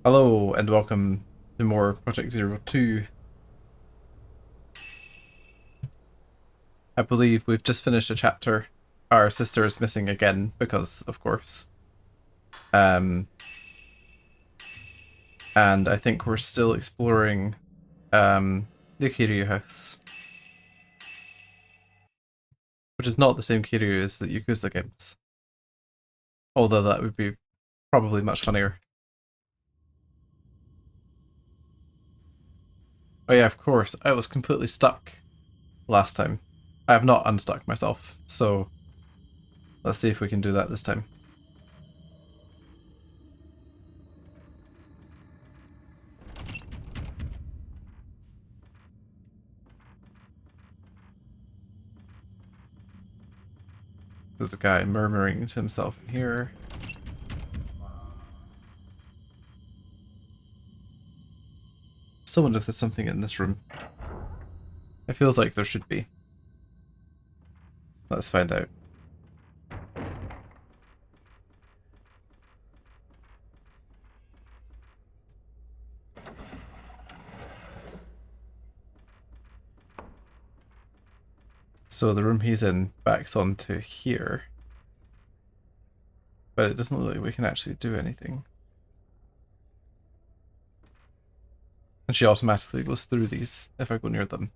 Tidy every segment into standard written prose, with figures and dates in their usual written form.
Hello and welcome to more Project Zero 2. I believe we've just finished a chapter. Our sister is missing again because, of course. And I think we're still exploring the Kiryu house. Which is not the same Kiryu as the Yakuza games. Although that would be probably much funnier. Oh yeah, of course, I was completely stuck last time. I have not unstuck myself, so let's see if we can do that this time. There's a guy murmuring to himself in here. Still wonder if there's something in this room. It feels like there should be. Let's find out. So the room he's in backs onto here. But it doesn't look like we can actually do anything. And she automatically goes through these if I go near them.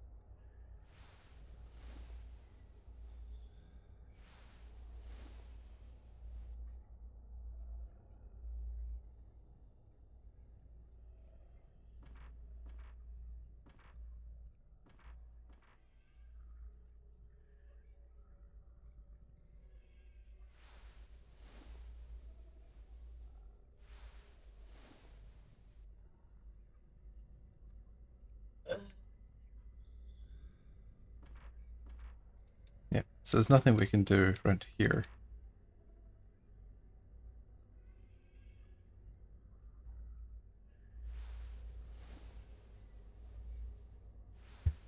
Yeah, so there's nothing we can do around here.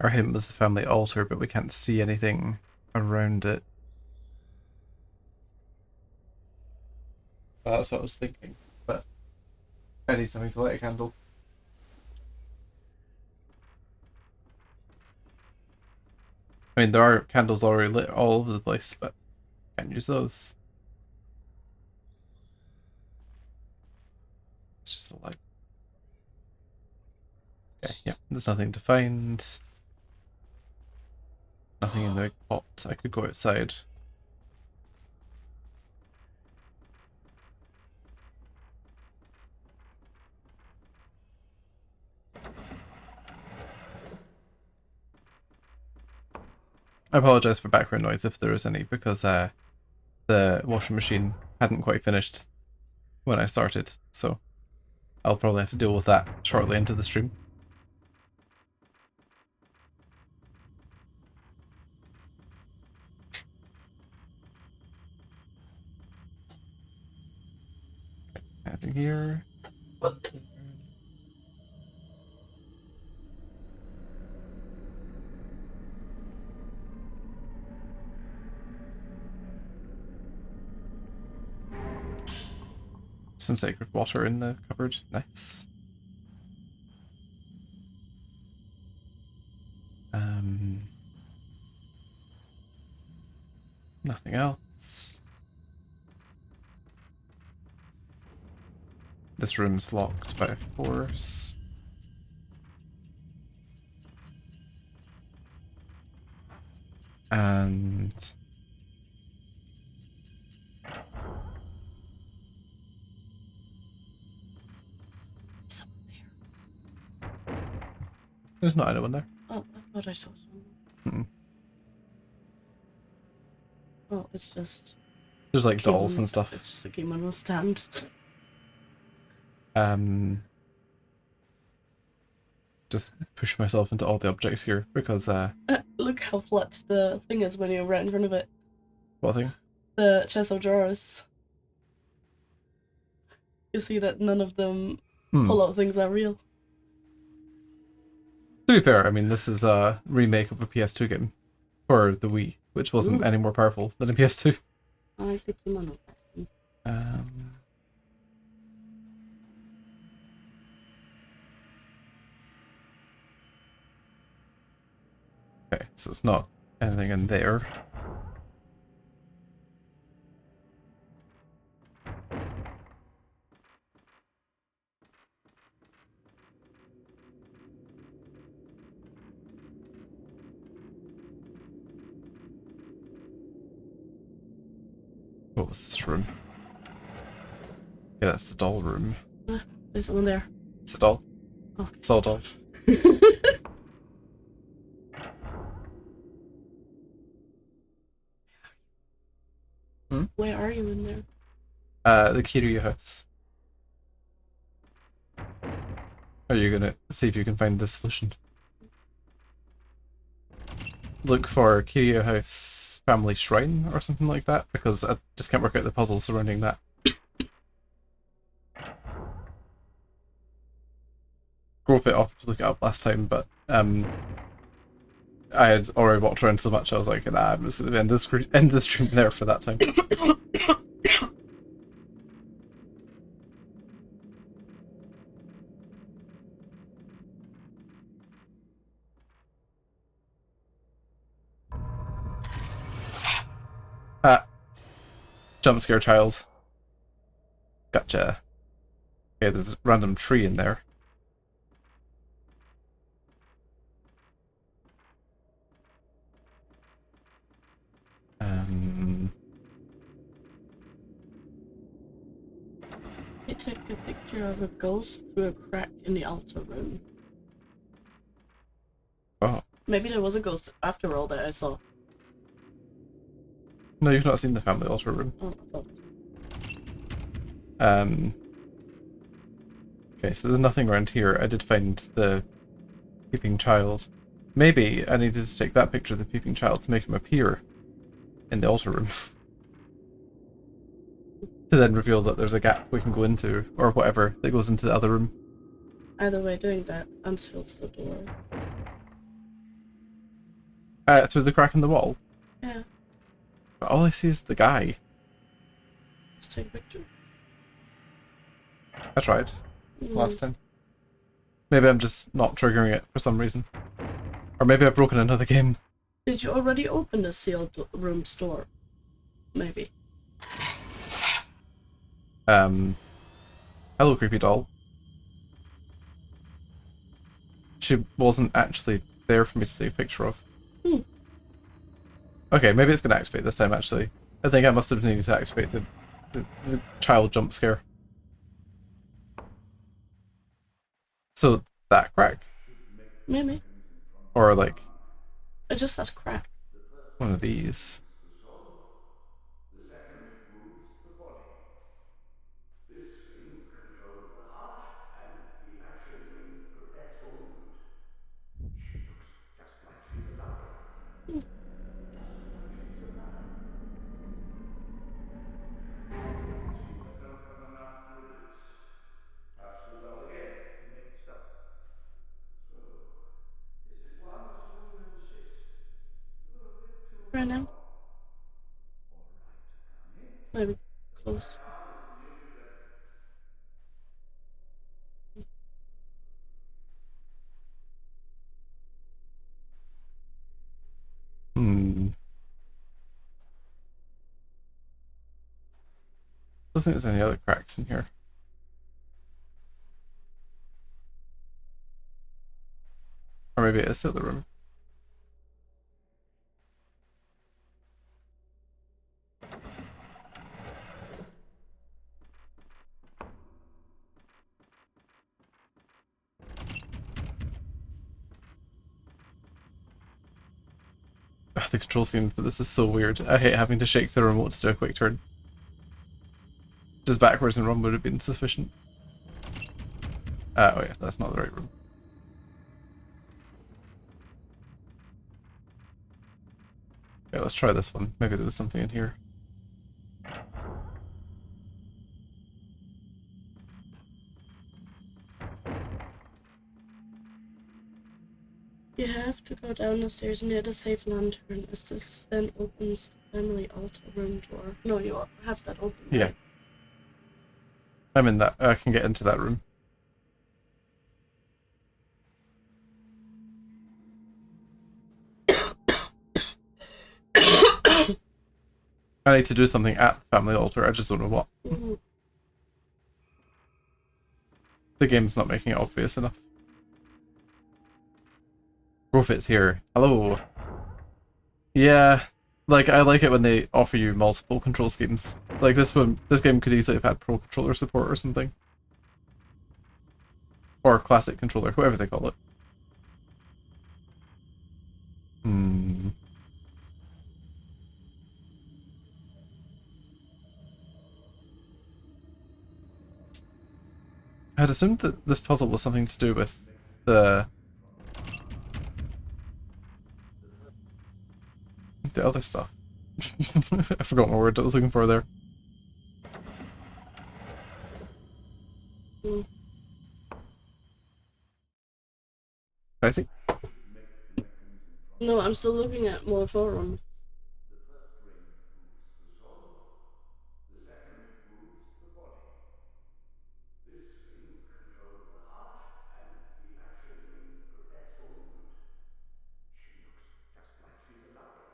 Our hymn was the family altar, but we can't see anything around it. That's what I was thinking, but I need something to light a candle. I mean, there are candles already lit all over the place, but can't use those. It's just a light. Okay, yeah, there's nothing to find. Nothing in the big pot. I could go outside. I apologise for background noise if there is any, because the washing machine hadn't quite finished when I started, so I'll probably have to deal with that shortly into the stream. Anything here? Some sacred water in the cupboard. Nice. Nothing else. This room's locked by force. And Someone there. there's not anyone there. Oh, I thought I saw someone. Mm-mm. Oh, it's just There's like dolls and stuff. It's just a kimono stand. Just push myself into all the objects here because Look how flat the thing is when you're right in front of it. what thing? The chest of drawers. You see that none of them pull-out things are real. To be fair, I mean, this is a remake of a PS2 game for the Wii, which wasn't any more powerful than a PS2. I like the kimono pattern. Okay, so it's not anything in there. What was this room? Yeah, that's the doll room. There's someone there. It's a doll. Okay. It's all doll. Where are you in there? The Kiryu house. Are you gonna see if you can find the solution? Look for Kiryu House Family Shrine or something like that, because I just can't work out the puzzle surrounding that. Growfit offered to look it up last time, but I had already walked around so much I was like, nah, I'm just gonna end the stream there for that time. Ah, jump scare child. Gotcha. Okay, there's a random tree in there. He took a picture of a ghost through a crack in the altar room. Oh. Maybe there was a ghost after all that I saw. No, you've not seen the family altar room. Oh, oh. Okay, so there's nothing around here. I did find the peeping child. Maybe I needed to take that picture of the peeping child to make him appear in the altar room. To then reveal that there's a gap we can go into, or whatever, that goes into the other room. Either way, doing that unseals the door. Through the crack in the wall. Yeah. But all I see is the guy. Just take a picture. I tried last time. Maybe I'm just not triggering it for some reason. Or maybe I've broken another game. Did you already open the sealed room store? Maybe. Hello, creepy doll. She wasn't actually there for me to take a picture of. Okay, maybe it's going to activate this time, actually. I think I must have needed to activate the child jump scare. So, that crack? Maybe. Or, like... It just has crack. One of these. The second moves the body. This ring controls the heart, and the action ring prepares for movement. She looks just like she's alive. Just like she's alive. Seems I don't have enough bullets. Touch the doll again to make it stop. So, is it one swing and assist? A bit too Right now? All right, Akane. Maybe close. My arm is nearly ready. I don't think there's any other cracks in here. Or maybe it is the other room. Ugh, the control scheme for this is so weird. I hate having to shake the remote to do a quick turn. Just backwards and run would have been sufficient. Oh yeah, that's not the right room. Okay, let's try this one. Maybe there was something in here. You have to go down the stairs near the safe lantern, as this then opens the family altar room door. No, you have that open. Yeah. Right? I'm in that. I can get into that room. I need to do something at the family altar, I just don't know what. Mm-hmm. The game's not making it obvious enough. Profit's here. Hello. Yeah, like I like it when they offer you multiple control schemes. Like this one, this game could easily have had Pro Controller support or something. Or Classic Controller, whatever they call it. Hmm. I had assumed that this puzzle was something to do with the other stuff. I forgot what word I was looking for there. Mm. Can I see? No, I'm still looking at more forums. The first ring moves the soul. The second moves the body. This ring controls the heart, and the action ring prepares for movement. She looks just like she's alive.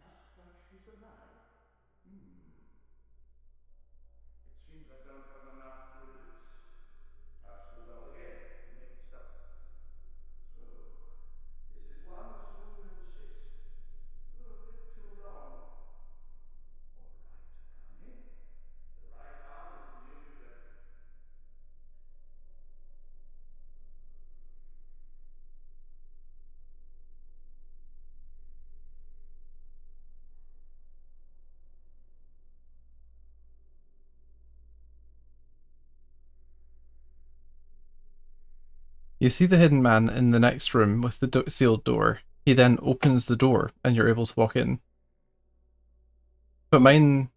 Just like she's alive? It seems I don't have enough ribbons. Touch the doll again to make it stop. So, this is one small number 6. A bit too long. All right, come in. The right arm is nearly ready. You see the hidden man in the next room with the sealed door. He then opens the door and you're able to walk in. But mine,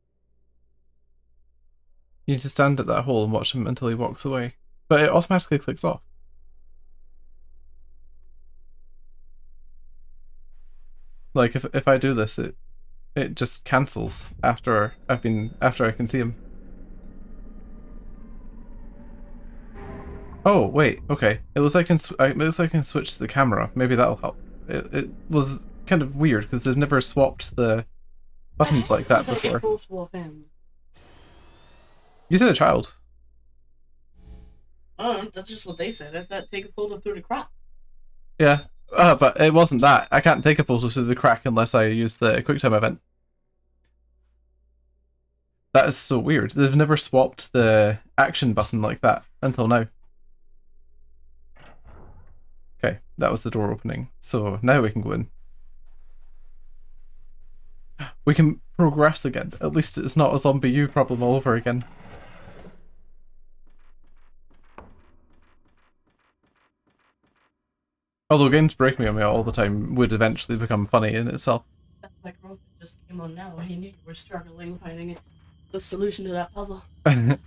you need to stand at that hole and watch him until he walks away. But it automatically clicks off. Like if I do this, it just cancels after I can see him. Oh wait, okay. It looks like I can switch the camera. Maybe that'll help. It was kind of weird because they've never swapped the buttons like that before. You said a child. Oh, that's just what they said. I said take a photo through the crack. Yeah, but it wasn't that. I can't take a photo through the crack unless I use the QuickTime event. That is so weird. They've never swapped the action button like that until now. Okay, that was the door opening. So now we can go in. We can progress again. At least it's not a zombie U problem all over again. Although games breaking on me all the time would eventually become funny in itself. That's why Growth just came on now. He knew you were struggling finding the solution to that puzzle. Right.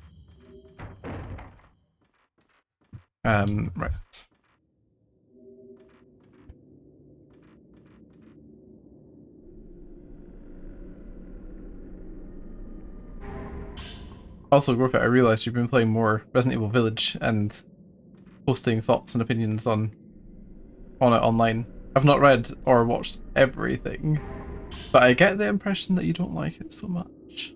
Also, Gorka, I realised you've been playing more Resident Evil Village and posting thoughts and opinions on it online. I've not read or watched everything, but I get the impression that you don't like it so much.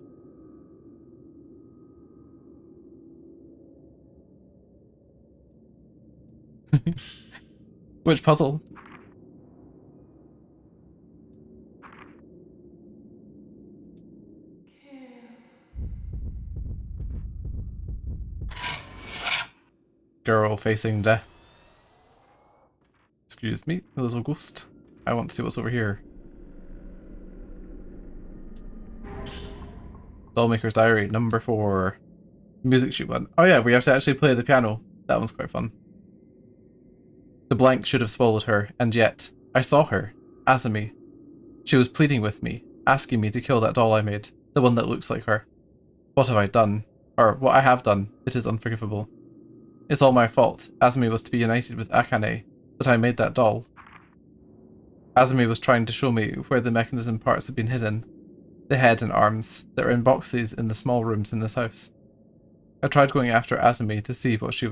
Which puzzle? Girl facing death. Excuse me, a little ghost. I want to see what's over here. Dollmaker's Diary, number 4. Music sheet 1. Oh yeah, we have to actually play the piano. That one's quite fun. The blank should have swallowed her, and yet, I saw her. Azumi. She was pleading with me, asking me to kill that doll I made, the one that looks like her. What have I done? Or, what I have done, it is unforgivable. It's all my fault. Azumi was to be united with Akane, but I made that doll. Azumi was trying to show me where the mechanism parts had been hidden. The head and arms that are in boxes in the small rooms in this house. I tried going after Azumi to see where she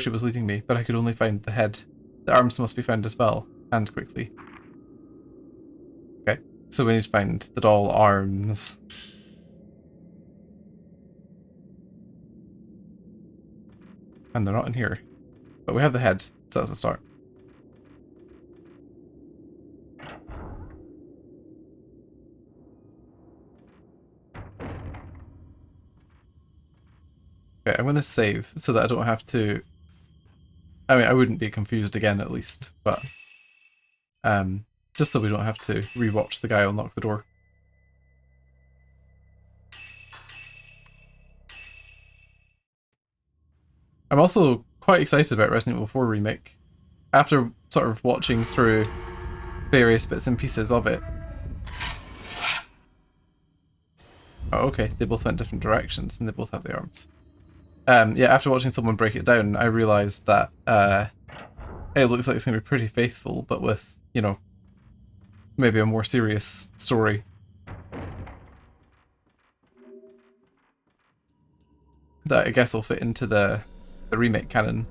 was leading me, but I could only find the head. The arms must be found as well, and quickly. Okay. So we need to find the doll arms. And they're not in here. But we have the head, so that's a start. Okay, I'm going to save so that I don't have to... I mean, I wouldn't be confused again at least, but... just so we don't have to rewatch the guy unlock the door. I'm also quite excited about Resident Evil 4 Remake. After sort of watching through various bits and pieces of it. Oh, okay, they both went different directions and they both have the arms. Yeah, after watching someone break it down, I realised that it looks like it's going to be pretty faithful, but with, you know, maybe a more serious story. That I guess will fit into the remake canon.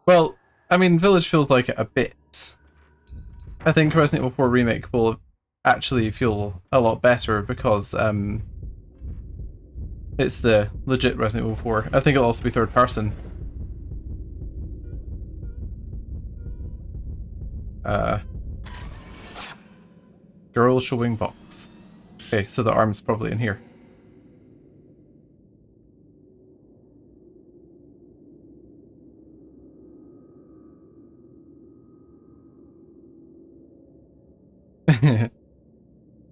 Well, I mean, Village feels like it a bit. I think Resident Evil 4 Remake will actually feel a lot better because it's the legit Resident Evil 4. I think it'll also be third person. Girl showing box. Okay, so the arm's probably in here.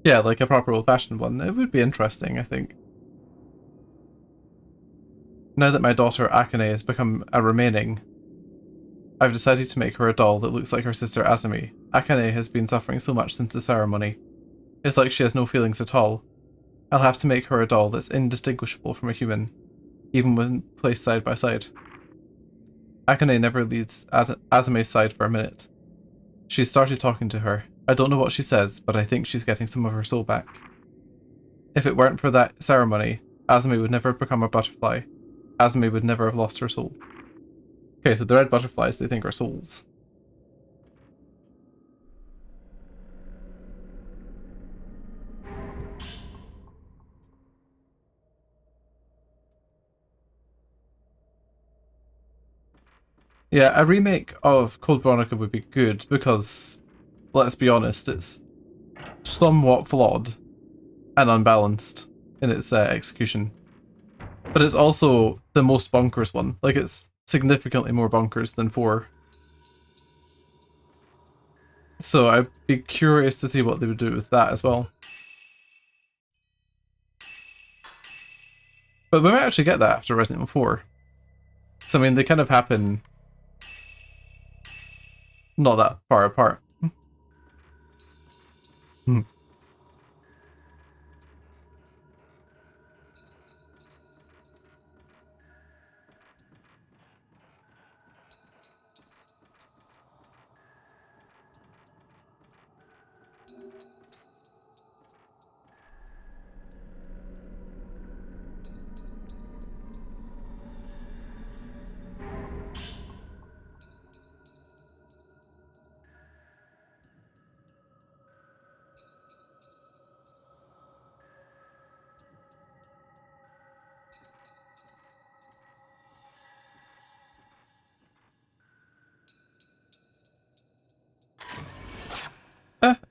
Yeah, like a proper old-fashioned one. It would be interesting, I think. Now that my daughter Akane has become a remaining, I've decided to make her a doll that looks like her sister Azumi. Akane has been suffering so much since the ceremony. It's like she has no feelings at all. I'll have to make her a doll that's indistinguishable from a human, even when placed side by side. Akane never leaves Azume's side for a minute. She's started talking to her. I don't know what she says, but I think she's getting some of her soul back. If it weren't for that ceremony, Azumi would never have become a butterfly. Azumi would never have lost her soul. Okay, so the red butterflies they think are souls. Yeah, a remake of Code Veronica would be good because, let's be honest, it's somewhat flawed and unbalanced in its execution. But it's also the most bonkers one. Like, it's significantly more bonkers than 4. So I'd be curious to see what they would do with that as well. But we might actually get that after Resident Evil 4. So I mean, they kind of happen not that far apart. Hmm.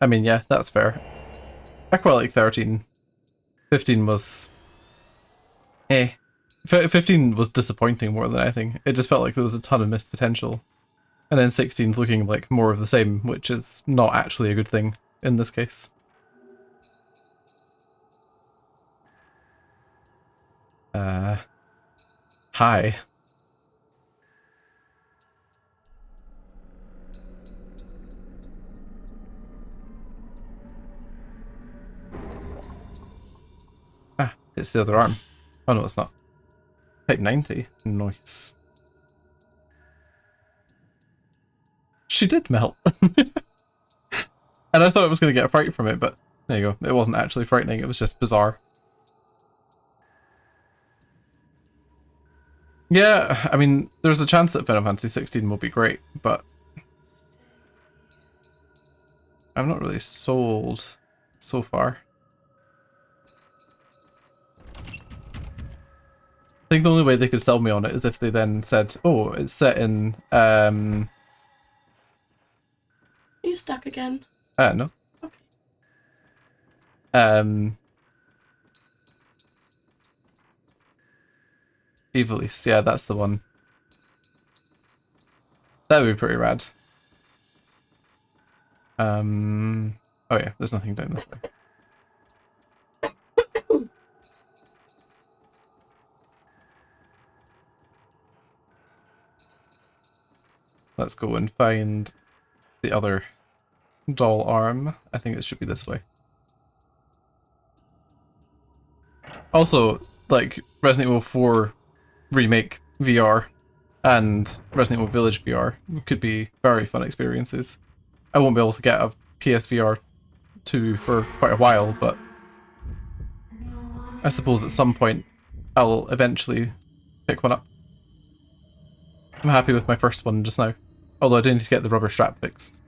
I mean, yeah, that's fair. I quite like 13. 15 was... eh. 15 was disappointing more than anything. It just felt like there was a ton of missed potential. And then 16's looking like more of the same, which is not actually a good thing in this case. Hi. Ah, it's the other arm. Oh no, it's not. Type 90. Nice. She did melt. And I thought I was going to get a fright from it, but There you go. It wasn't actually frightening, it was just bizarre. Yeah, I mean, there's a chance that Final Fantasy 16 will be great, but I'm not really sold so far. I think the only way they could sell me on it is if they then said, oh, it's set in, Are you stuck again? no. Okay. Evilise, yeah, that's the one. That would be pretty rad. Oh yeah, there's nothing down this way. Let's go and find the other doll arm. I think it should be this way. Also, like, Resident Evil 4 Remake VR and Resident Evil Village VR could be very fun experiences. I won't be able to get a PSVR 2 for quite a while, but I suppose at some point I'll eventually pick one up. I'm happy with my first one just now, although I do need to get the rubber strap fixed.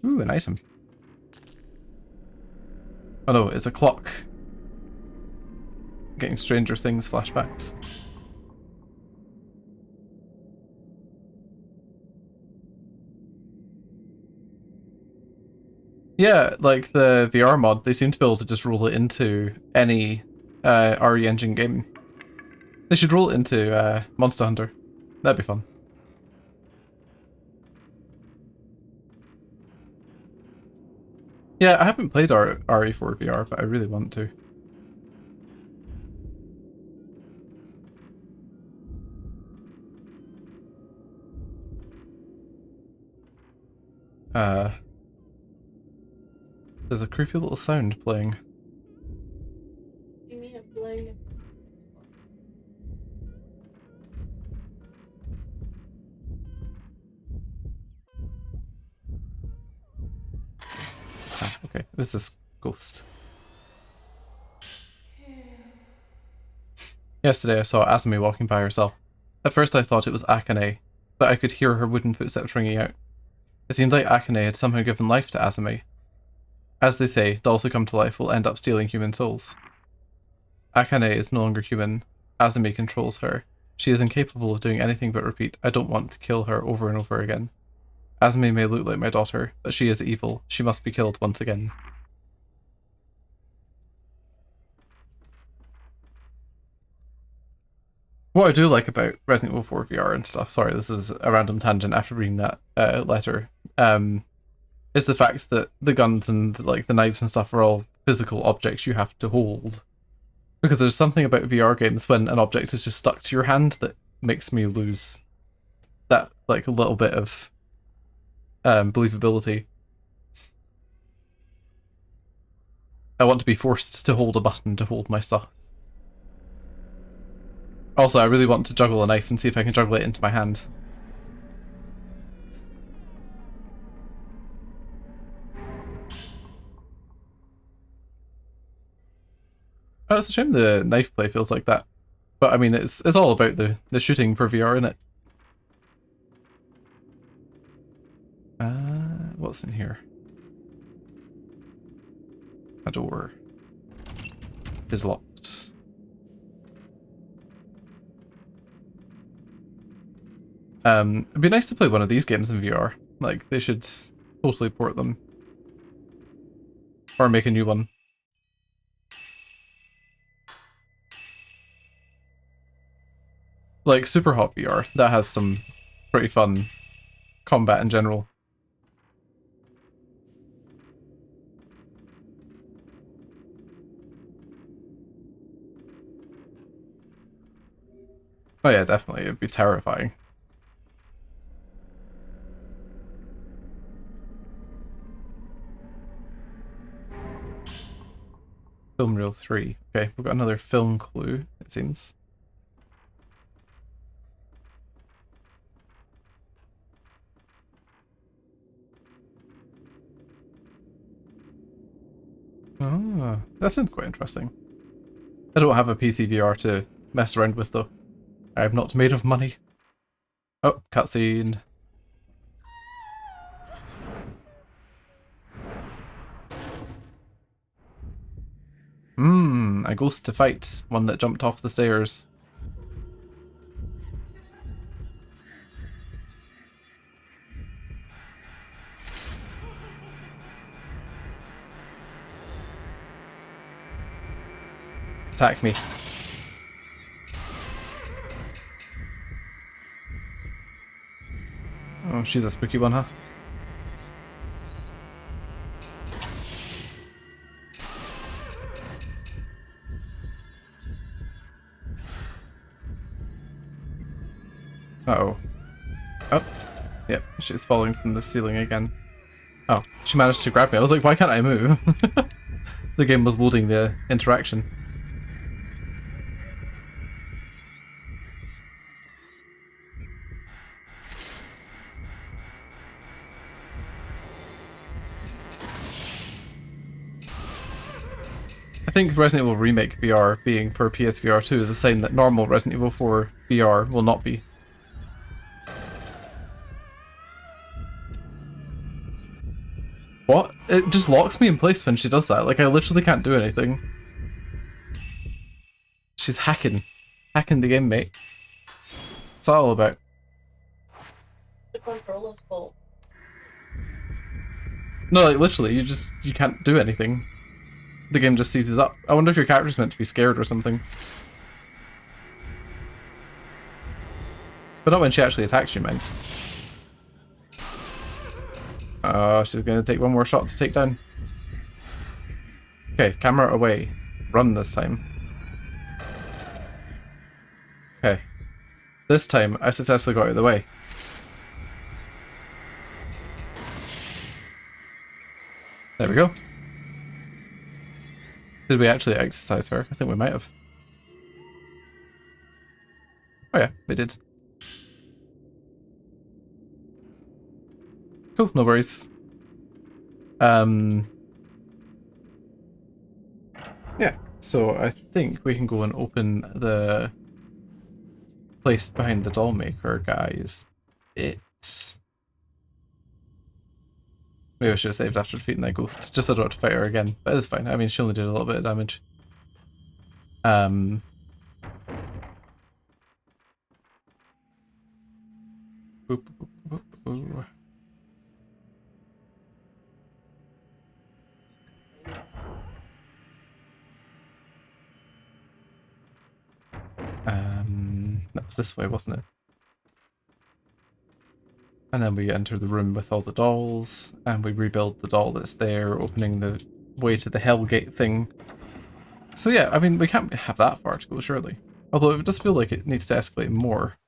Ooh, an item. Oh no, it's a clock. Getting Stranger Things flashbacks. Yeah, like the VR mod, they seem to be able to just roll it into any RE Engine game. They should roll it into Monster Hunter. That'd be fun. Yeah, I haven't played RE4 VR, but I really want to. There's a creepy little sound playing. You mean a playing? Ah, okay, it was this ghost. Yesterday I saw Asumi walking by herself. At first I thought it was Akane, but I could hear her wooden footsteps ringing out. It seemed like Akane had somehow given life to Asumi. As they say, dolls who come to life will end up stealing human souls. Akane is no longer human. Asumi controls her. She is incapable of doing anything but repeat, I don't want to kill her over and over again. Asumi may look like my daughter, but she is evil. She must be killed once again. What I do like about Resident Evil 4 VR and stuff, sorry, this is a random tangent after reading that letter, is the fact that the guns and like the knives and stuff are all physical objects you have to hold. Because there's something about VR games when an object is just stuck to your hand that makes me lose that like a little bit of believability. I want to be forced to hold a button to hold my stuff. Also, I really want to juggle a knife and see if I can juggle it into my hand. Oh, it's a shame the knife play feels like that. But I mean, it's all about the shooting for VR, innit? What's in here? A door is locked. It'd be nice to play one of these games in VR. Like, they should totally port them. Or make a new one. Like, Super Hot VR, that has some pretty fun combat in general. Oh yeah, definitely, it'd be terrifying. Film reel 3. Okay, we've got another film clue, it seems. Ah, that sounds quite interesting. I don't have a PC VR to mess around with though. I am not made of money. Oh, cutscene. A ghost to fight. One that jumped off the stairs. Attack me. Oh, she's a spooky one, huh? Uh-oh. Oh, yep, she's falling from the ceiling again. Oh, she managed to grab me. I was like, why can't I move? The game was loading the interaction. I think Resident Evil Remake VR being for PSVR 2 is a sign that normal Resident Evil 4 VR will not be. What? It just locks me in place when she does that. Like, I literally can't do anything. She's hacking. Hacking the game, mate. What's that all about? The controller's fault. No, like, literally, you can't do anything. The game just seizes up. I wonder if your character's meant to be scared or something. But not when she actually attacks you, mind. She's gonna take one more shot to take down. Okay, camera away. Run this time. Okay. This time, I successfully got out of the way. There we go. Did we actually exercise her? I think we might have. Oh yeah, we did. Cool, no worries. Yeah, so I think we can go and open the place behind the doll maker, guys. Maybe I should have saved after defeating that ghost, just so I don't have to fight her again. But it's fine. I mean, she only did a little bit of damage. Boop, boop, boop, boop. That was this way, wasn't it? And then we enter the room with all the dolls, and we rebuild the doll that's there, opening the way to the Hellgate thing. So yeah, I mean, we can't have that far to go, surely. Although it does feel like it needs to escalate more.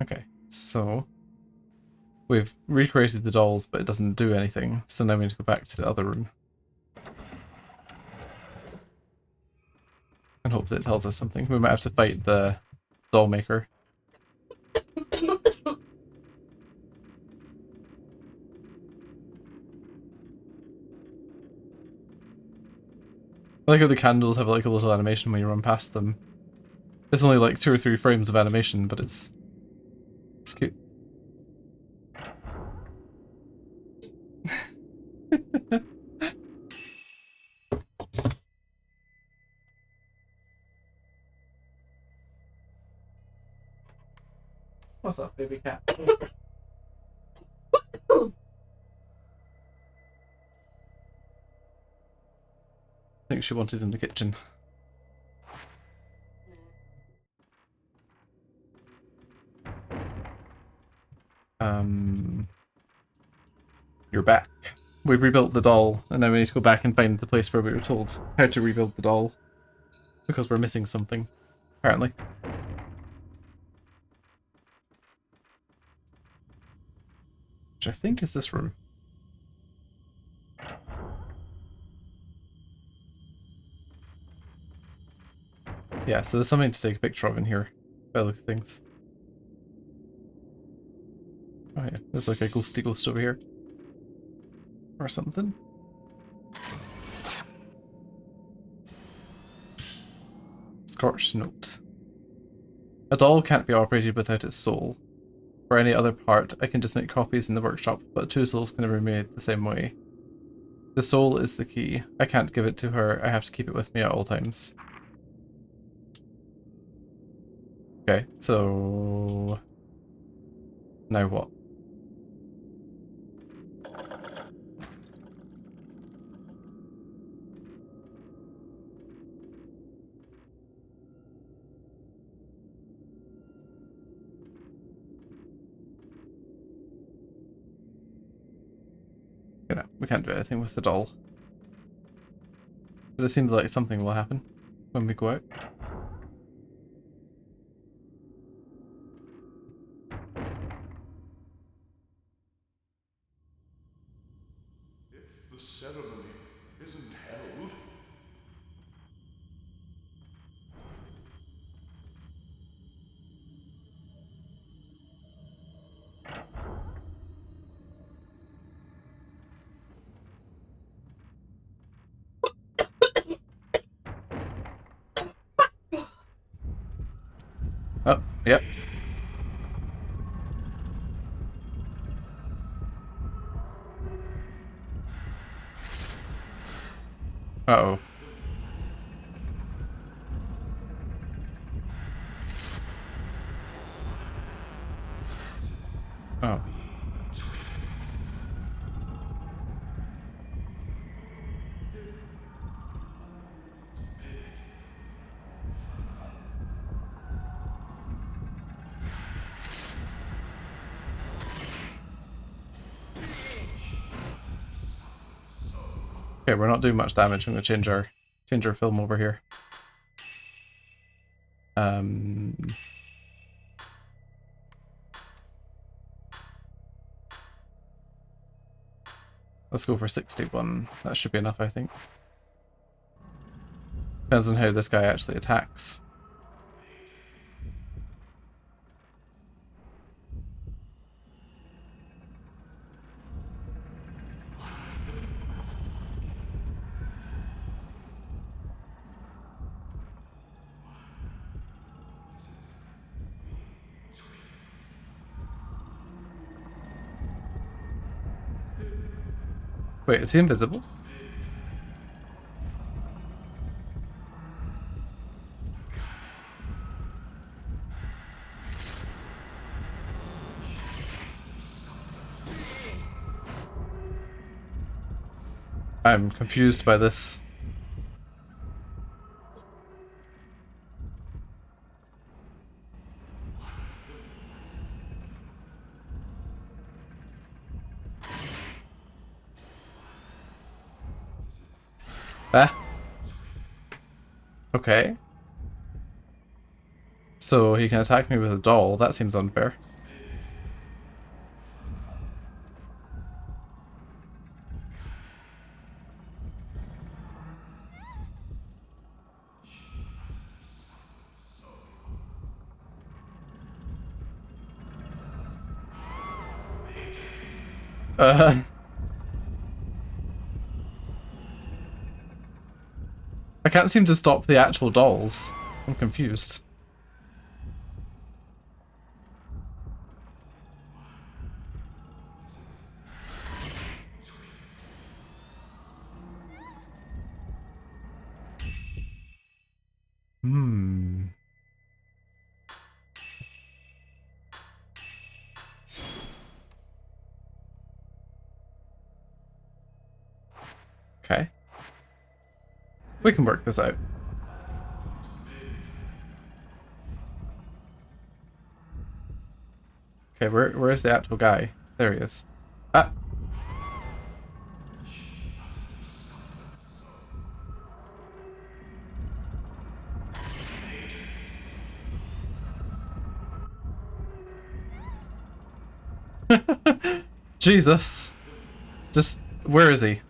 Okay, so we've recreated the dolls, but it doesn't do anything, so now we need to go back to the other room. And hope that it tells us something. We might have to fight the doll maker. I like how the candles have like a little animation when you run past them. It's only like 2 or 3 frames of animation, but it's cute. What's up, baby cat? I think she wanted in the kitchen. You're back. We've rebuilt the doll, and now we need to go back and find the place where we were told how to rebuild the doll. Because we're missing something, apparently. which I think is this room. Yeah, so there's something to take a picture of in here, by the look of things. Oh yeah, there's like a ghosty ghost over here. Or something. Scorched note. A doll can't be operated without its soul. For any other part, I can just make copies in the workshop, but two souls can never be made the same way. The soul is the key. I can't give it to her, I have to keep it with me at all times. Okay, so... now what? You know, we can't do anything with the doll. But it seems like something will happen when we go out. If the ceremony isn't held, Oh, yep. Uh-oh. Oh. Okay, we're not doing much damage. I'm gonna change our film over here. Let's go for 61. That should be enough, I think. Depends on how this guy actually attacks. Wait, is he invisible? I'm confused by this. Ah. Okay. So he can attack me with a doll. That seems unfair. Uh, I can't seem to stop the actual dolls. I'm confused. Hmm. Okay. We can work this out. Okay, where is the actual guy? There he is. Ah! Jesus. Just, where is he?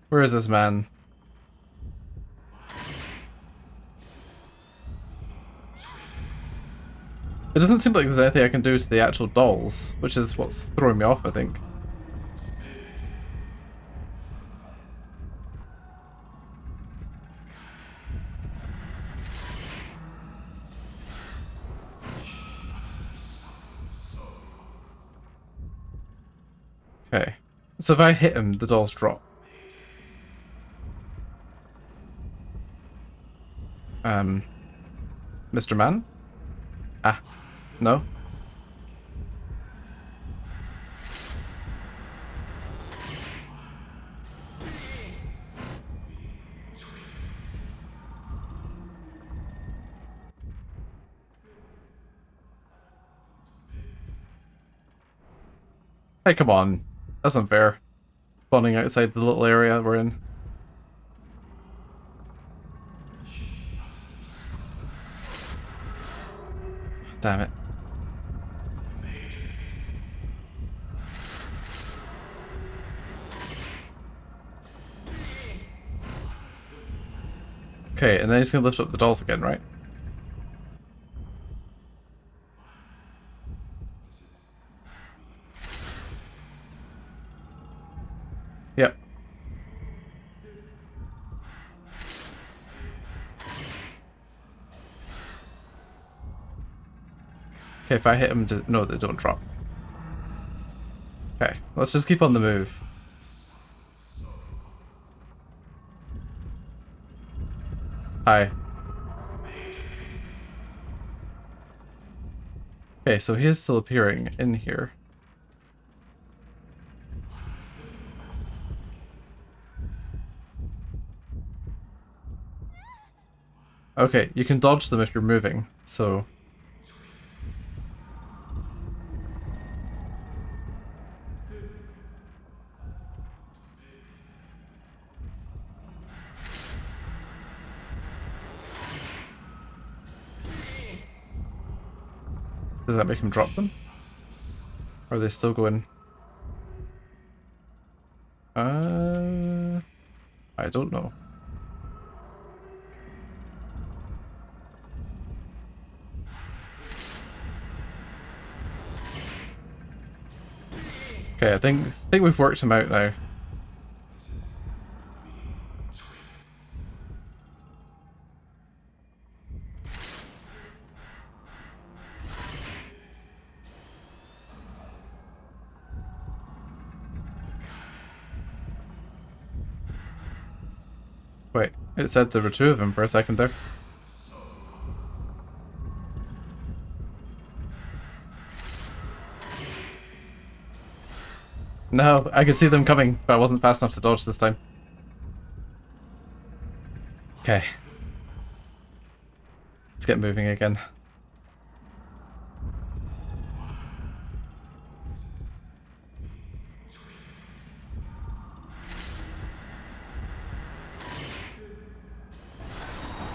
Where is this man? It doesn't seem like there's anything I can do to the actual dolls, which is what's throwing me off, I think. Okay. So if I hit him, the dolls drop. Mr. Man? Ah, no? Hey, come on. That's unfair. Spawning outside the little area we're in. Damn it. Okay, and then he's gonna lift up the dolls again, right? Yep. Okay, if I hit him, no, they don't drop. Okay, let's just keep on the move. Hi. Okay, so he is still appearing in here. Okay, you can dodge them if you're moving, so... Does that make him drop them? Or are they still going? I don't know. Okay, I think we've worked him out now. Wait, it said there were two of them for a second there. No, I could see them coming, but I wasn't fast enough to dodge this time. Okay. Let's get moving again.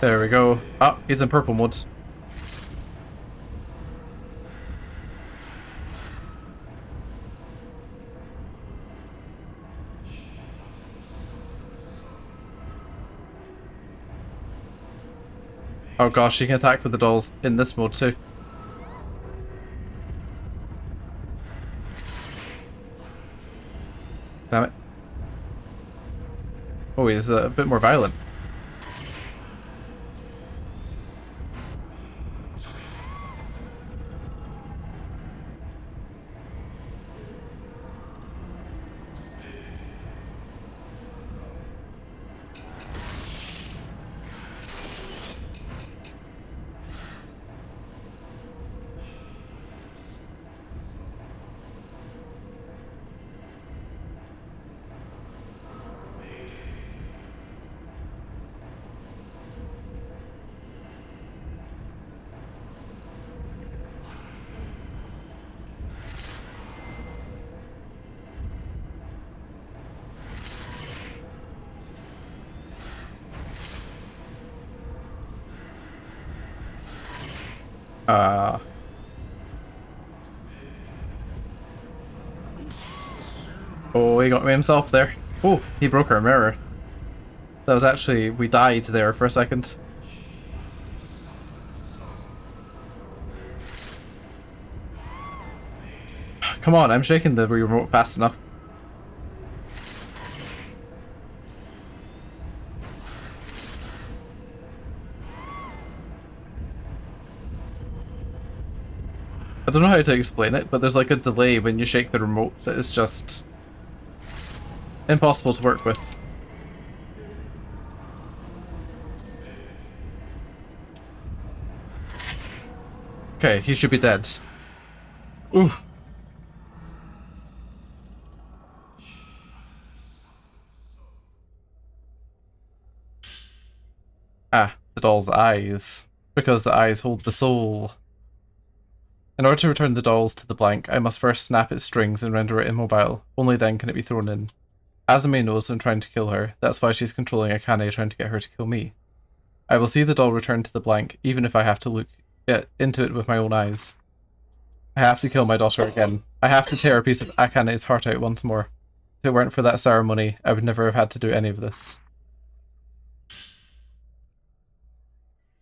There we go. Oh, he's in purple mode. Oh gosh, you can attack with the dolls in this mode too. Damn it. Oh, he's a bit more violent. Oh, he got me himself there. Oh, he broke our mirror. That was actually, we died there for a second. Come on, I'm shaking the remote fast enough. I don't know how to explain it, but there's like a delay when you shake the remote that is just impossible to work with. Okay, he should be dead. Ooh. Ah, the doll's eyes. Because the eyes hold the soul. In order to return the dolls to the blank, I must first snap its strings and render it immobile. Only then can it be thrown in. Azumi knows I'm trying to kill her. That's why she's controlling Akane, trying to get her to kill me. I will see the doll return to the blank, even if I have to look into it with my own eyes. I have to kill my daughter again. I have to tear a piece of Akane's heart out once more. If it weren't for that ceremony, I would never have had to do any of this.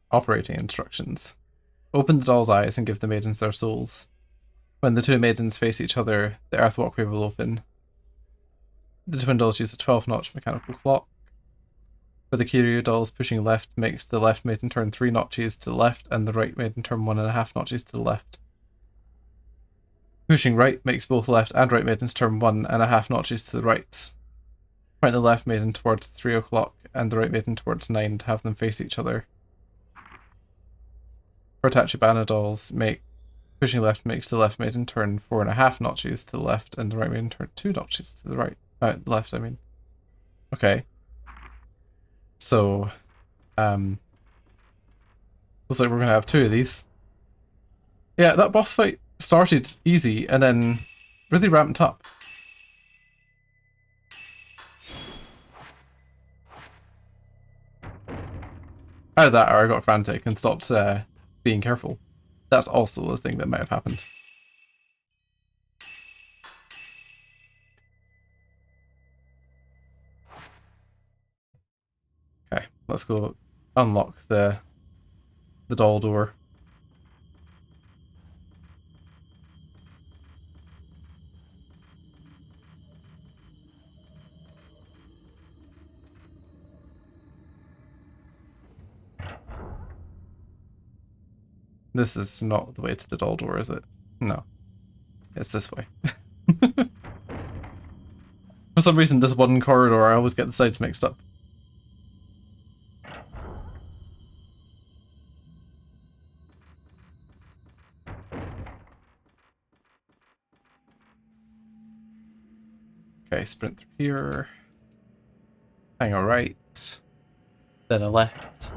Operating instructions. Open the doll's eyes and give the maidens their souls. When the two maidens face each other, the earth walkway will open. The twin dolls use a 12-notch mechanical clock. For the Kiryu dolls, pushing left makes the left maiden turn 3 notches to the left and the right maiden turn 1.5 notches to the left. Pushing right makes both left and right maidens turn 1.5 notches to the right. Point the left maiden towards 3 o'clock and the right maiden towards 9 to have them face each other. For Tachibana dolls, pushing left makes the left maiden turn 4.5 notches to the left and the right maiden turn 2 notches to the right. Left, I mean. Okay. So, looks like we're gonna have 2 of these. Yeah, that boss fight started easy and then really ramped up. Either that or I got frantic and stopped being careful. That's also a thing that might have happened. Okay, let's go unlock the doll door. This is not the way to the doll door, is it? No. It's this way. For some reason, this one corridor, I always get the sides mixed up. Okay, sprint through here. Hang a right. Then a left.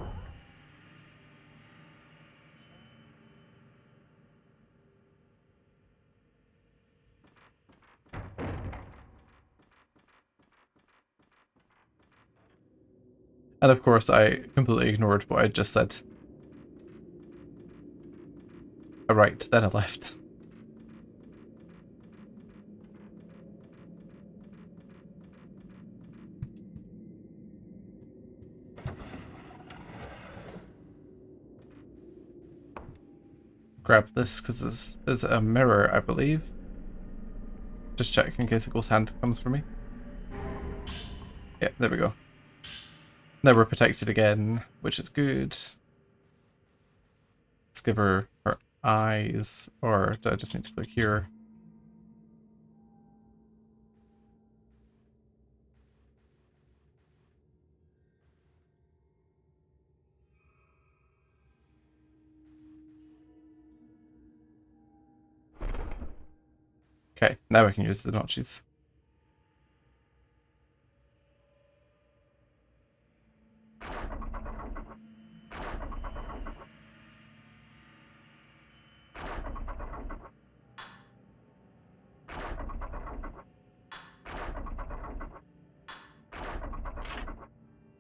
And of course, I completely ignored what I just said. A right, then a left. Grab this because this is a mirror, I believe. Just check in case a ghost hand comes for me. Yeah, there we go. Now we're protected again, which is good. Let's give her her eyes, or do I just need to click here? Okay, now we can use the notches.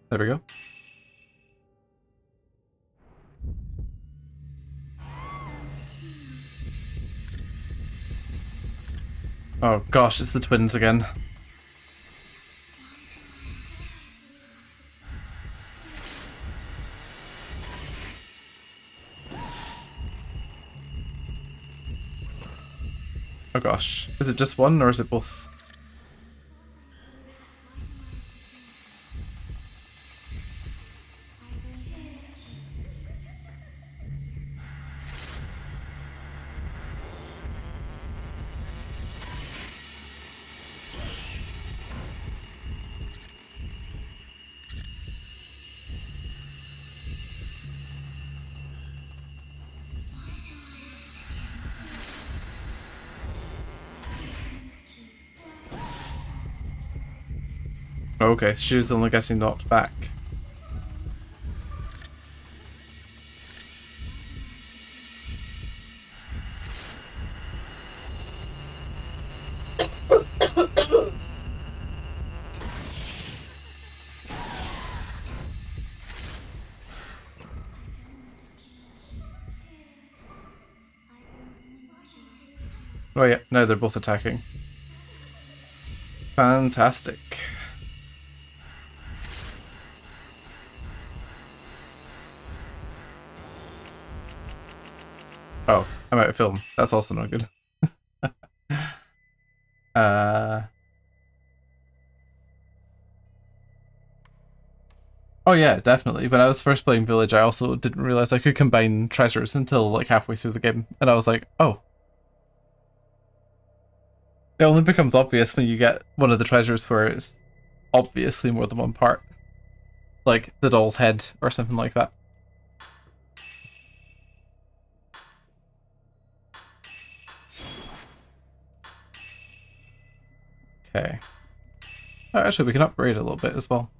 There we go. Oh gosh, it's the twins again. gosh. Is it just one or is it both? Okay, she was only getting knocked back. Oh yeah, now they're both attacking. Fantastic. Oh, I'm out of film. That's also not good. uh... Oh yeah, definitely. When I was first playing Village, I also didn't realize I could combine treasures until like halfway through the game. And I was like, oh. It only becomes obvious when you get one of the treasures where it's obviously more than one part. Like the doll's head or something like that. Okay. Oh, actually, we can upgrade a little bit as well.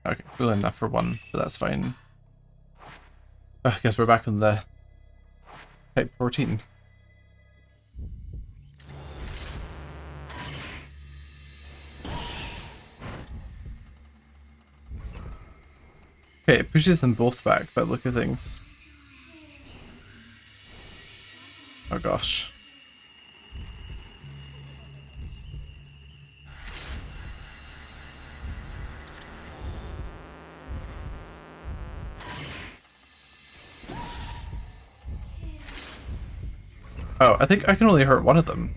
Okay, really enough for one, but that's fine. I guess we're back on the type 14. Okay, it pushes them both back by the look of things. Oh gosh. Oh, I think I can only hurt one of them.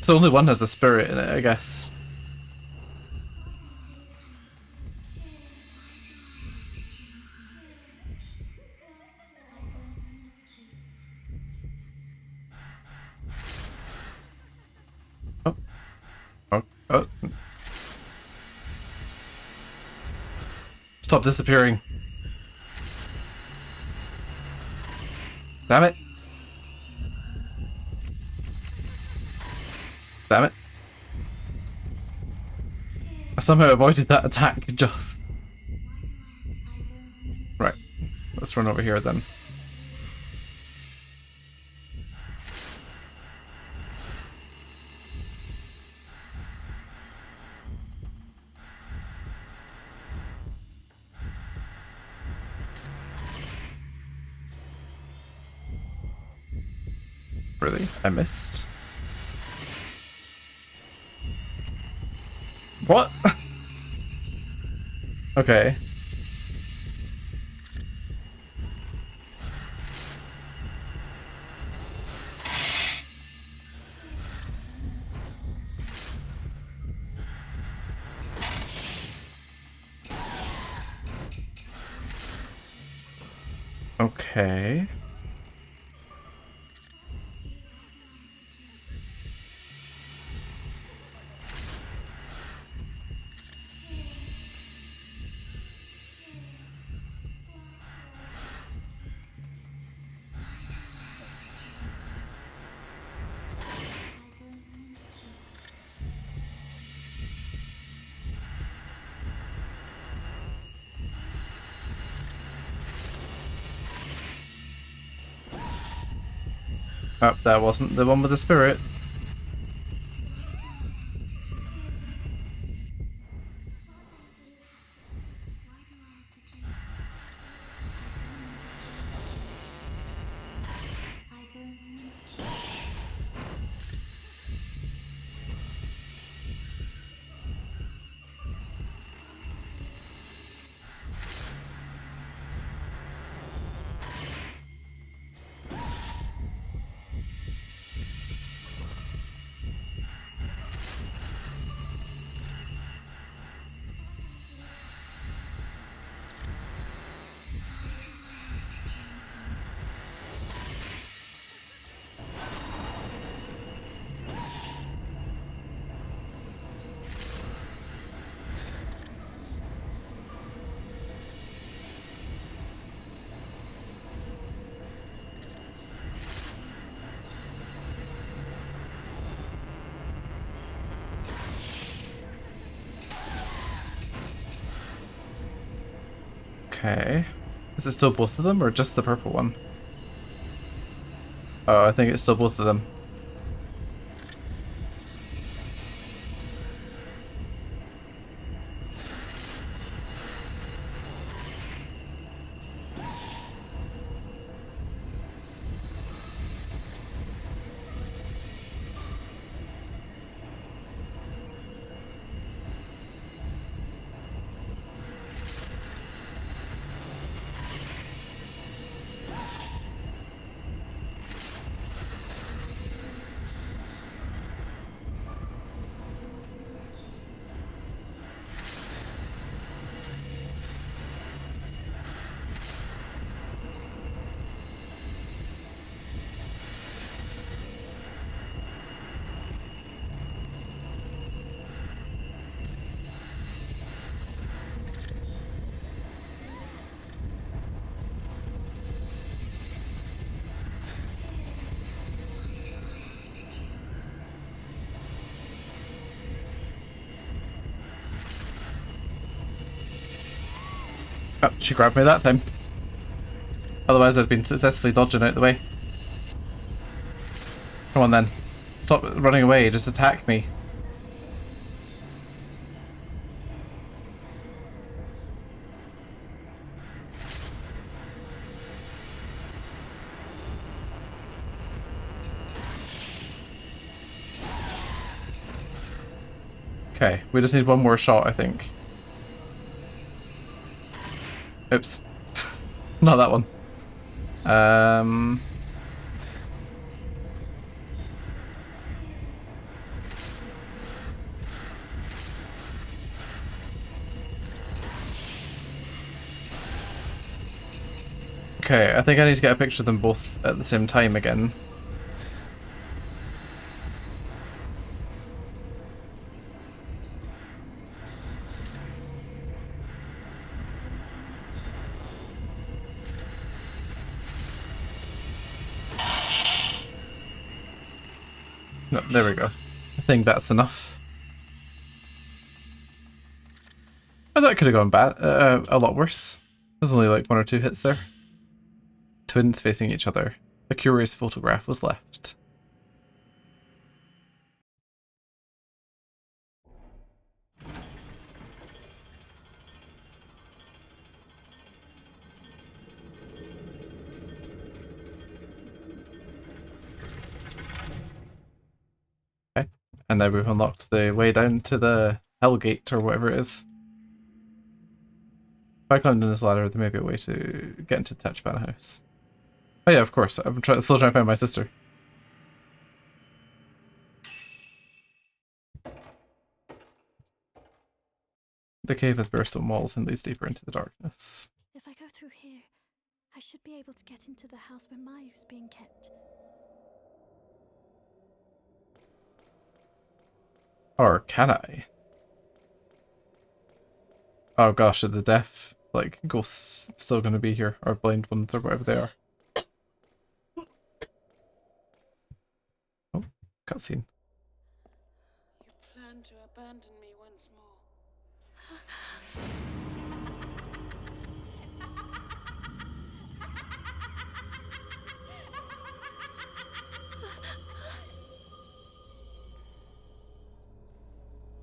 So only one has a spirit in it, I guess. Oh. Oh. Oh. Stop disappearing. Damn it. Damn it. I somehow avoided that attack just. Right. Let's run over here then. Really? I missed. What? Okay. Okay. Oh, that wasn't the one with the spirit. Okay. Is it still both of them or just the purple one? Oh, I think it's still both of them. Oh, she grabbed me that time. Otherwise I'd been successfully dodging out the way. Come on then. Stop running away, just attack me. Okay, we just need one more shot, I think. Oops. Not that one. Okay, I think I need to get a picture of them both at the same time again. No, there we go. I think that's enough. Oh, that could have gone bad. A lot worse. There's only like 1 or 2 hits there. Twins facing each other. A curious photograph was left. Okay. And now we've unlocked the way down to the Hell Gate or whatever it is. If I climbed in this ladder, there may be a way to get into the Tachibana house. Oh yeah, of course. I'm still trying to find my sister. The cave has bare stone walls and leads deeper into the darkness. If I go through here, I should be able to get into the house where Mayu's being kept. Or can I? Oh gosh, are the deaf, like, ghosts still gonna be here? Or blind ones, or whatever they are. Oh, cutscene. You plan to abandon me once more.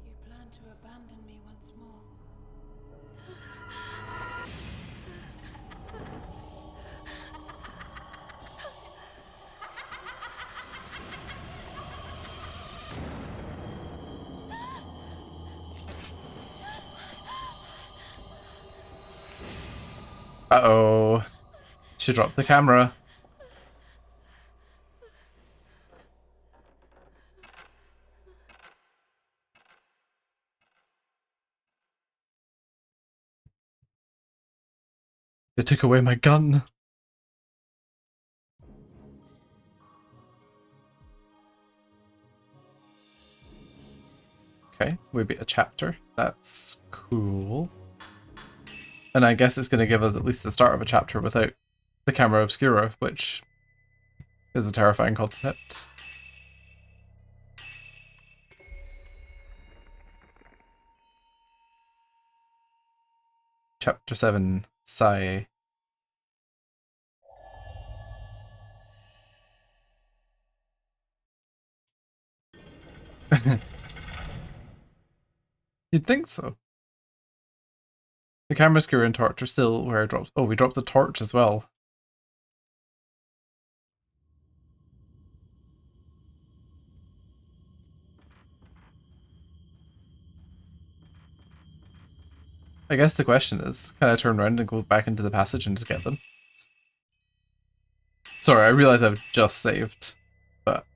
You plan to abandon me once more. Uh-oh. She dropped the camera. They took away my gun. Okay, we beat a chapter. That's cool. And I guess it's going to give us at least the start of a chapter without the camera obscura, which is a terrifying concept. Chapter 7, Sigh. You'd think so. The camera skewer and torch are still where I dropped. Oh, we dropped the torch as well. I guess the question is, can I turn around and go back into the passage and just get them? Sorry, I realize I've just saved, but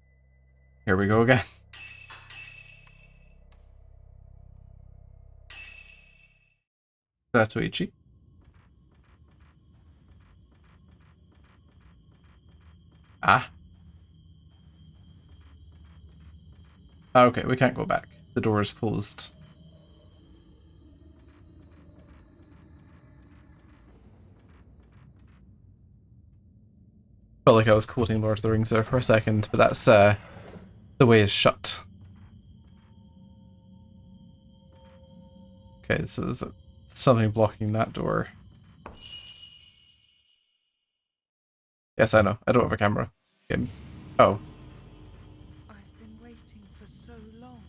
here we go again. Zatoichi. Ah. Okay, we can't go back. The door is closed. Felt like I was quoting Lord of the Rings there for a second, but that's the way is shut. Okay, so there's something blocking that door. Yes, I know. I don't have a camera. Game. Oh. I've been waiting for so long.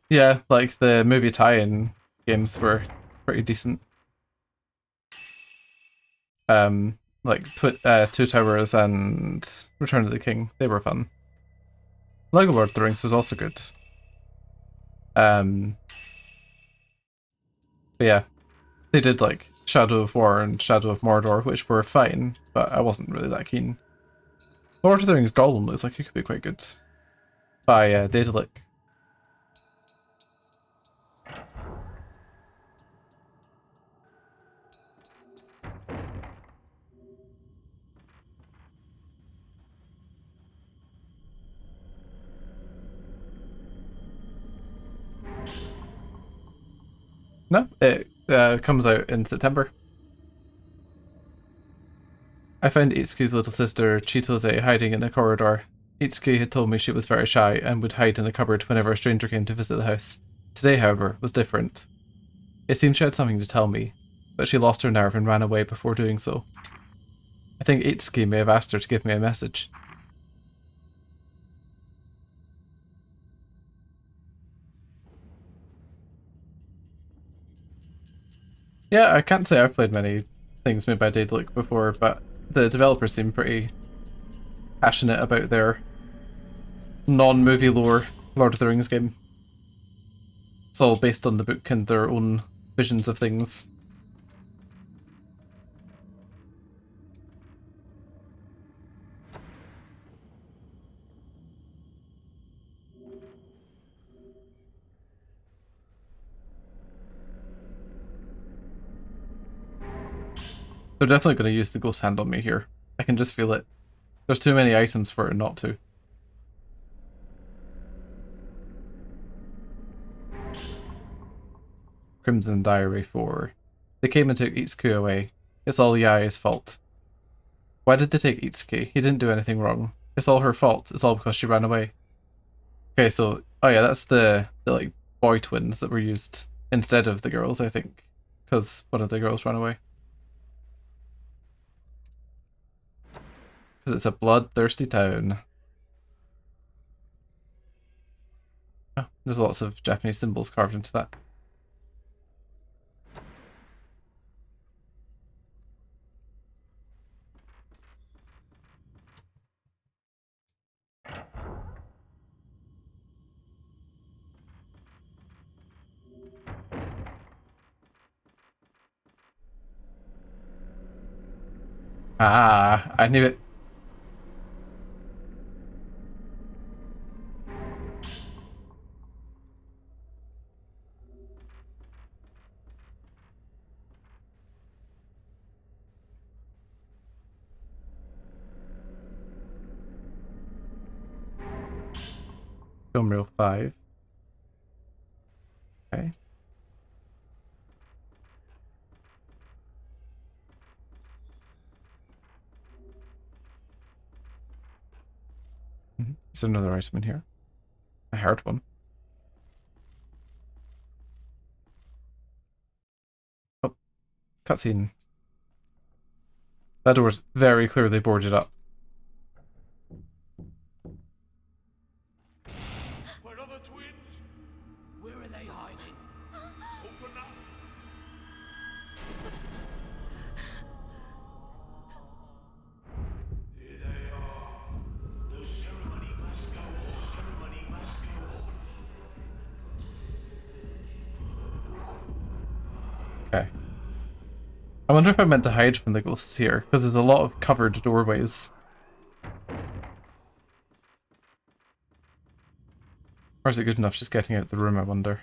Yeah, like the movie tie-in games were pretty decent. Like Two Towers and Return of the King, they were fun. Lego Lord of the Rings was also good. But yeah, they did like Shadow of War and Shadow of Mordor, which were fine, but I wasn't really that keen. Lord of the Rings Gollum looks like it could be quite good. By Daedalic. No, it comes out in September. I found Itsuki's little sister, Chitose, hiding in a corridor. Itsuki had told me she was very shy and would hide in a cupboard whenever a stranger came to visit the house. Today, however, was different. It seemed she had something to tell me, but she lost her nerve and ran away before doing so. I think Itsuki may have asked her to give me a message. Yeah, I can't say I've played many things made by Daedalic before, but the developers seem pretty passionate about their non-movie lore Lord of the Rings game. It's all based on the book and their own visions of things. They're definitely going to use the ghost hand on me here. I can just feel it. There's too many items for it not to. Crimson Diary 4. They came and took Itsuki away. It's all Yai's fault. Why did they take Itsuki? He didn't do anything wrong. It's all her fault. It's all because she ran away. Okay, so oh yeah, that's the like boy twins that were used instead of the girls, I think, because one of the girls ran away. Because it's a bloodthirsty town. Oh, there's lots of Japanese symbols carved into that. Ah, I knew it. Film reel 5. Okay. Is there another item in here? I heard one. Oh, cutscene. That door's very clearly boarded up. Where are the twins? Where are they hiding? Open up! Here they are. The ceremony must go on. The ceremony must go on. Okay. I wonder if I'm meant to hide from the ghosts here, because there's a lot of covered doorways. Or is it good enough just getting out of the room, I wonder?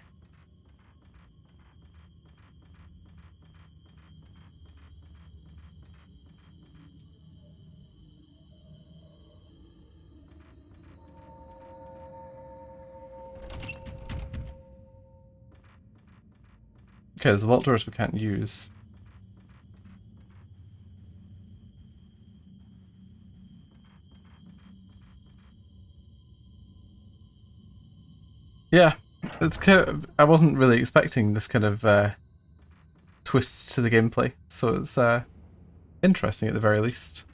Okay, there's a lot of doors we can't use. Yeah, it's kind of, I wasn't really expecting this kind of twist to the gameplay, so it's interesting at the very least.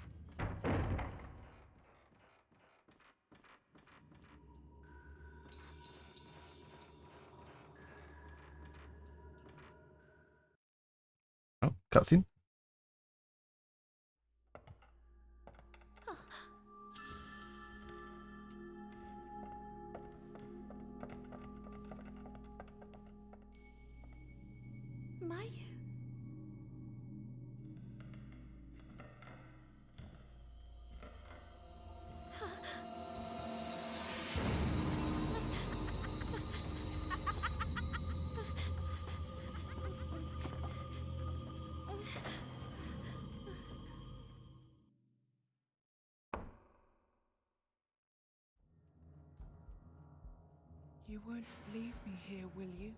Oh, cutscene. WiiU. You won't leave me here, will you?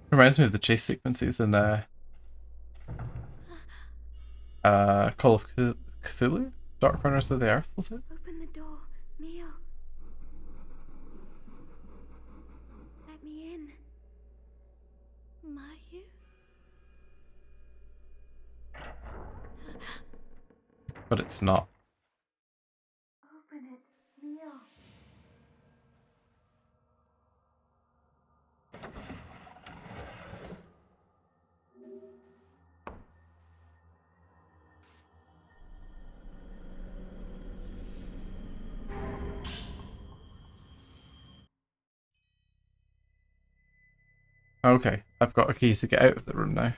Reminds me of the chase sequences in Call of Cthulhu? Dark Corners of the Earth, was it? Open the door, Mio. Let me in. WiiU? But it's not. Open it, Mio. Okay, I've got a key to get out of the room now.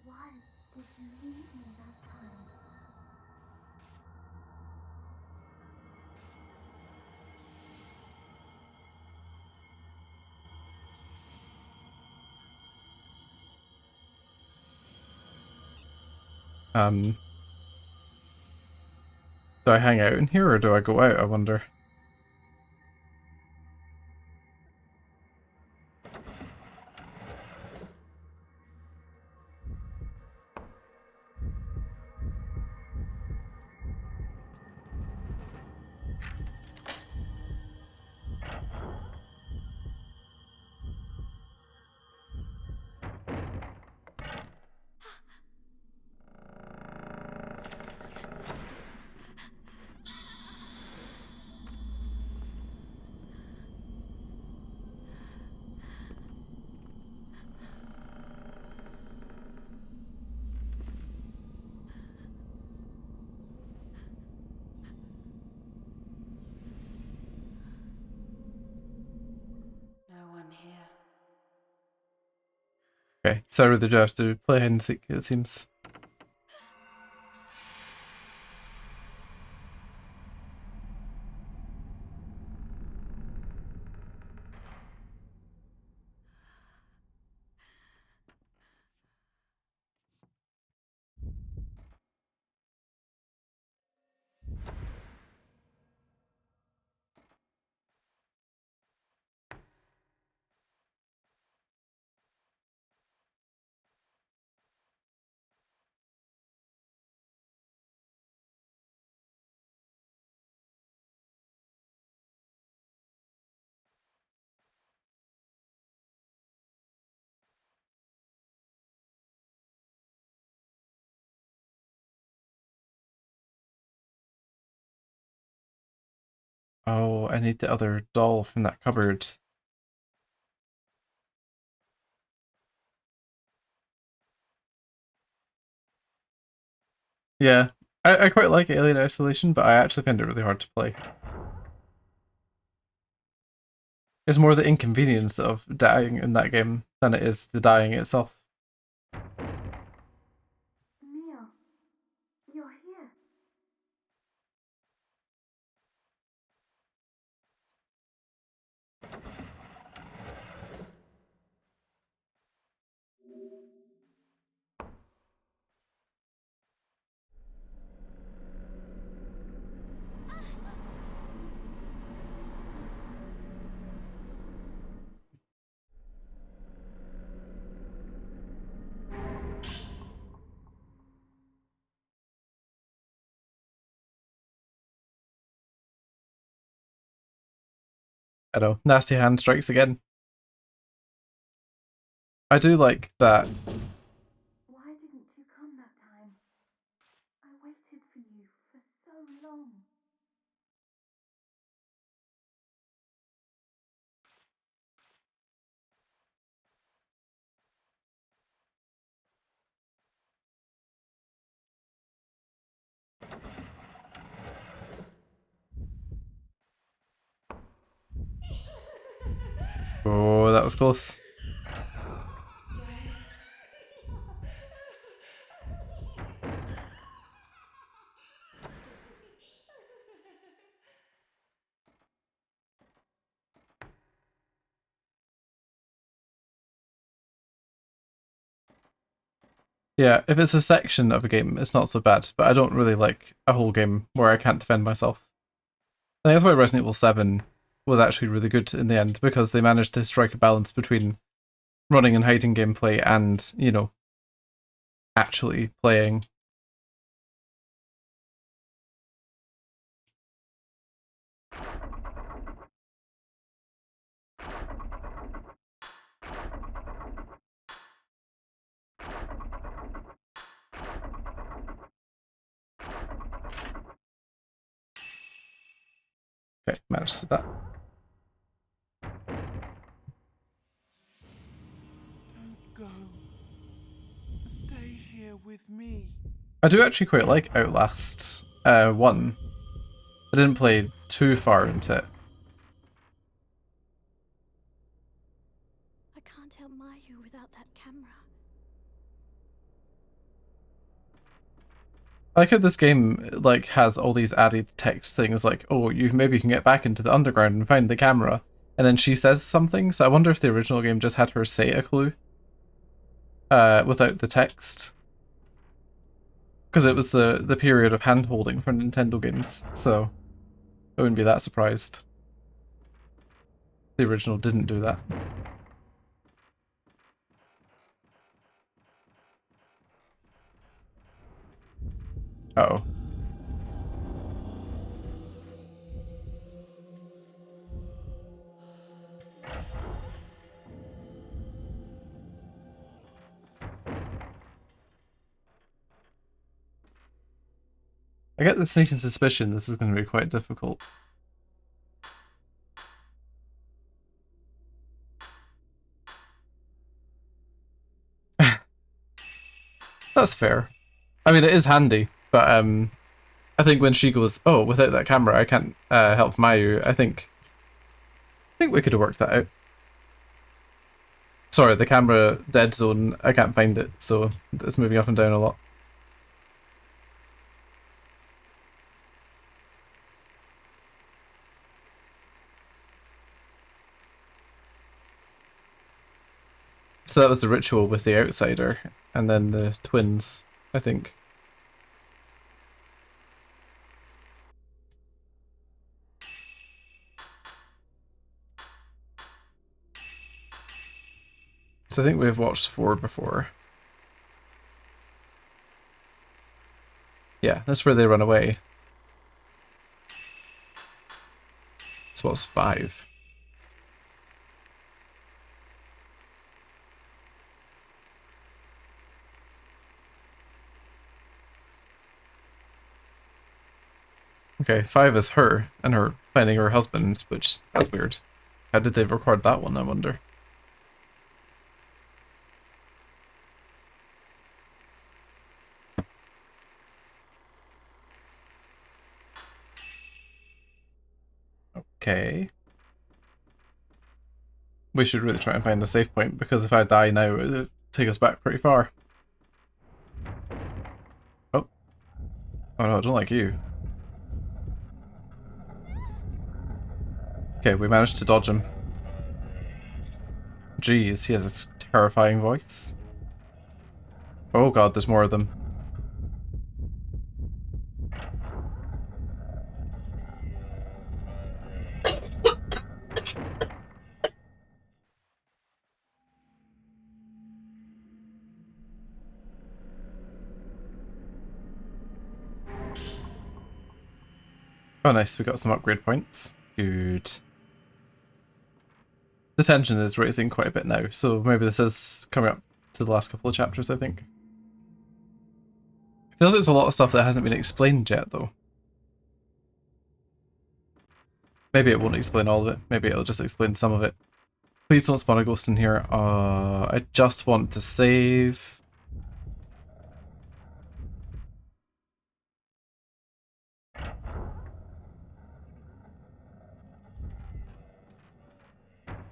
Why did you leave me that time? Do I hang out in here or do I go out, I wonder? Okay, so I really do have to play hide and seek, it seems. Oh, I need the other doll from that cupboard. Yeah, I quite like Alien Isolation, but I actually find it really hard to play. It's more the inconvenience of dying in that game than it is the dying itself. Neil, you're here. I know, nasty hand strikes again. I do like that. Why didn't you come that time? I waited for you for so long. Oh, that was close. Yeah, if it's a section of a game, it's not so bad, but I don't really like a whole game where I can't defend myself. I think that's why Resident Evil 7 was actually really good in the end, because they managed to strike a balance between running and hiding gameplay and, you know, actually playing. Okay, managed to do that. Don't go. Stay here with me. I do actually quite like Outlast 1. I didn't play too far into it. I can't help WiiU without that camera. I like how this game like has all these added text things like, oh, maybe you can get back into the underground and find the camera. And then she says something, so I wonder if the original game just had her say a clue without the text. Because it was the period of hand-holding for Nintendo games, so I wouldn't be that surprised. The original didn't do that. Uh-oh. I get the sneaking suspicion this is going to be quite difficult. That's fair. I mean, it is handy, but I think when she goes, oh, without that camera, I can't help Mayu, I think we could have worked that out. Sorry, the camera dead zone, I can't find it, so it's moving up and down a lot. So that was the ritual with the outsider, and then the twins, I think. So I think we've watched 4 before. Yeah, that's where they run away. So what's 5? Okay, 5 is her, and her finding her husband, which, that's weird. How did they record that one, I wonder? Okay. We should really try and find a safe point, because if I die now, it'll take us back pretty far. Oh. Oh no, I don't like you. Okay, we managed to dodge him. Jeez, he has a terrifying voice. Oh god, there's more of them. Oh nice, we got some upgrade points. Good. The tension is raising quite a bit now, so maybe this is coming up to the last couple of chapters, I think. It feels like there's a lot of stuff that hasn't been explained yet, though. Maybe it won't explain all of it. Maybe it'll just explain some of it. Please don't spawn a ghost in here. I just want to save.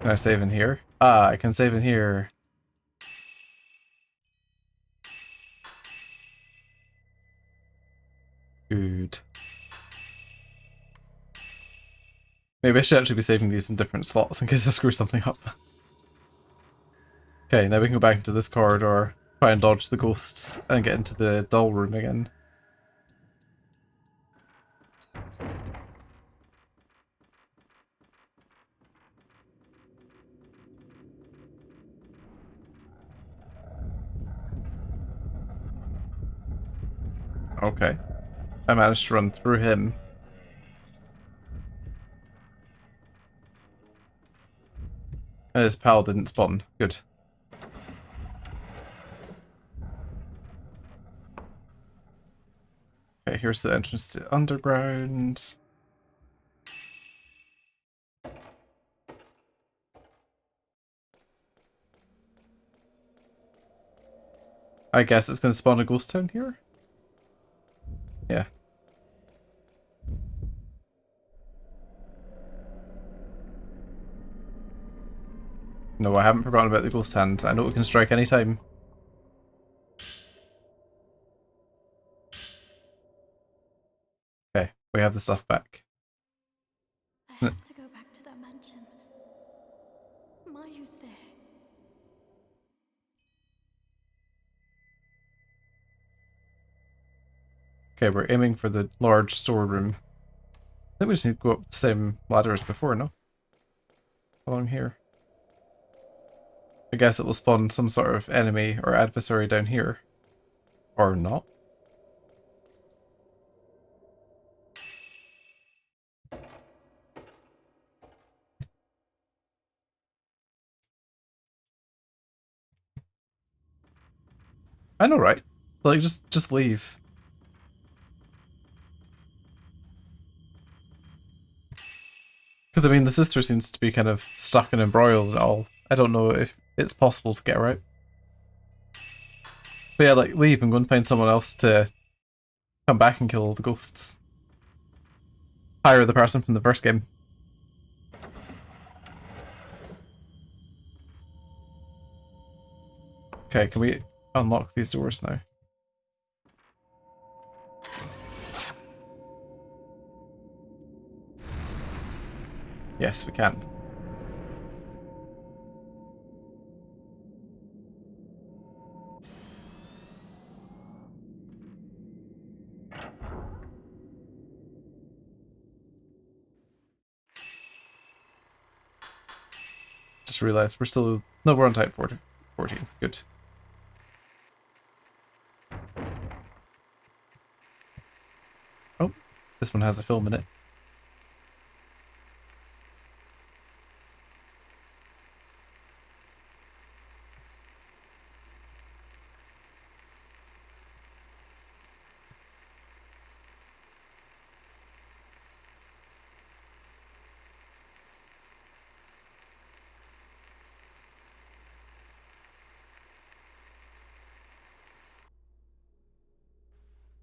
Can I save in here? Ah, I can save in here. Good. Maybe I should actually be saving these in different slots in case I screw something up. Okay, now we can go back into this corridor, try and dodge the ghosts, and get into the doll room again. Okay. I managed to run through him. And his pal didn't spawn. Good. Okay, here's the entrance to the underground. I guess it's going to spawn a ghost town here? Yeah. No, I haven't forgotten about the ghost hand. I know it can strike any time. Okay, we have the stuff back. I have to go back to that mansion. Mayu's there. Okay, we're aiming for the large storeroom. I think we just need to go up the same ladder as before, no? Along here. I guess it will spawn some sort of enemy or adversary down here. Or not. I know, right? Like, just leave. Because, I mean, the sister seems to be kind of stuck and embroiled and all. I don't know if it's possible to get her out. But yeah, like, leave and go and find someone else to come back and kill all the ghosts. Hire the person from the first game. Okay, can we unlock these doors now? Yes, we can. Just realized we're still... No, we're on type 14. Good. Oh, this one has a film in it.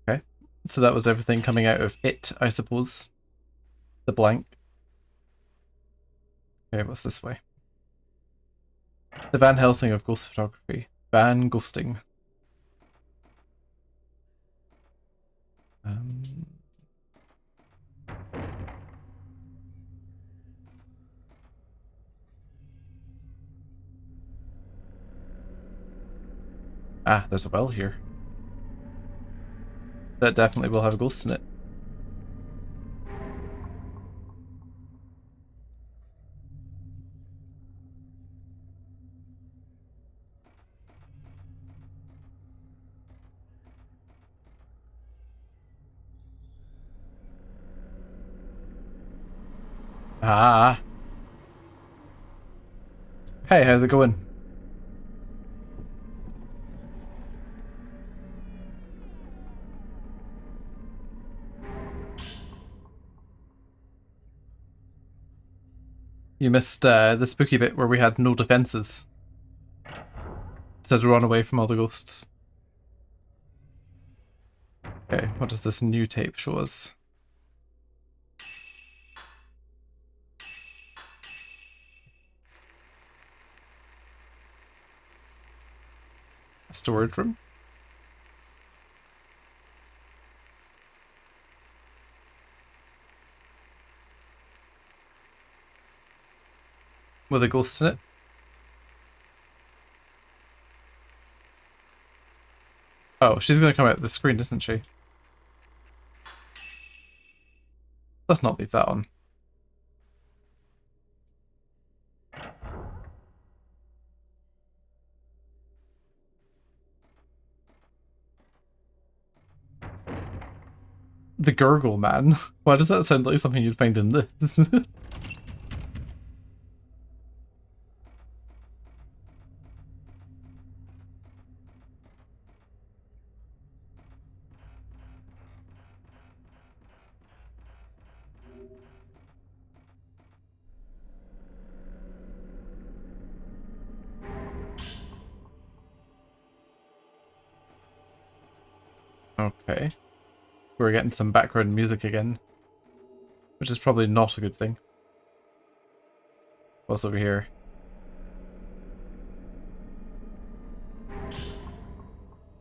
Okay. So that was everything coming out of it, I suppose. The blank. Okay, what's this way? The Van Helsing of ghost photography. Van Ghosting. Um... Ah, there's a well here. That definitely will have a ghost in it. Ah. Hey, how's it going? You missed the spooky bit where we had no defenses. Instead to run away from all the ghosts. Okay, what does this new tape show us? A storage room? With a ghost in it? Oh, she's gonna come out of the screen, isn't she? Let's not leave that on. The Gurgle Man? Why does that sound like something you'd find in this? Okay. We're getting some background music again. Which is probably not a good thing. What's over here?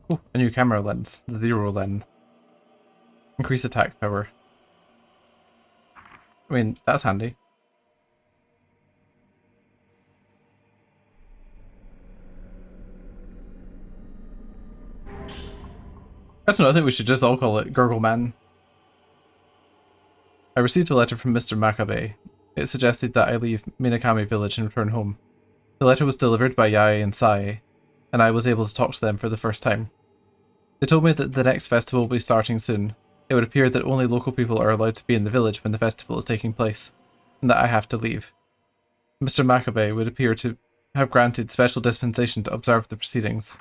Oh, a new camera lens. The Zero lens. Increase attack power. I mean, that's handy. I don't know, I think we should just all call it Gurgle Man. I received a letter from Mr. Makabe. It suggested that I leave Minakami village and return home. The letter was delivered by Yae and Sae, and I was able to talk to them for the first time. They told me that the next festival will be starting soon. It would appear that only local people are allowed to be in the village when the festival is taking place, and that I have to leave. Mr. Makabe would appear to have granted special dispensation to observe the proceedings.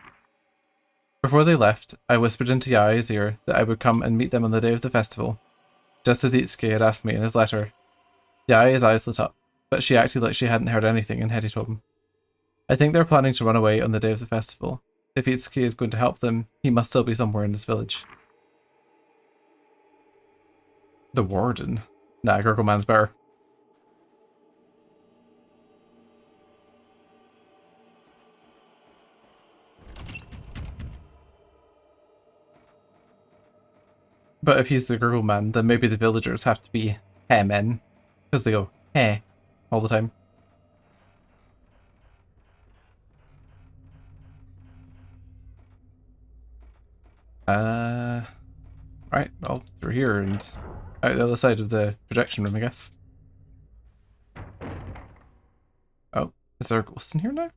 Before they left, I whispered into Yae's ear that I would come and meet them on the day of the festival, just as Itsuki had asked me in his letter. Yae's eyes lit up, but she acted like she hadn't heard anything and headed home. I think they're planning to run away on the day of the festival. If Itsuki is going to help them, he must still be somewhere in this village. The Warden? Nah, Gurgle Man's better. But if he's the girl man, then maybe the villagers have to be heh men. Because they go heh all the time. Right, well, through here and out the other side of the projection room, I guess. Oh, is there a ghost in here now?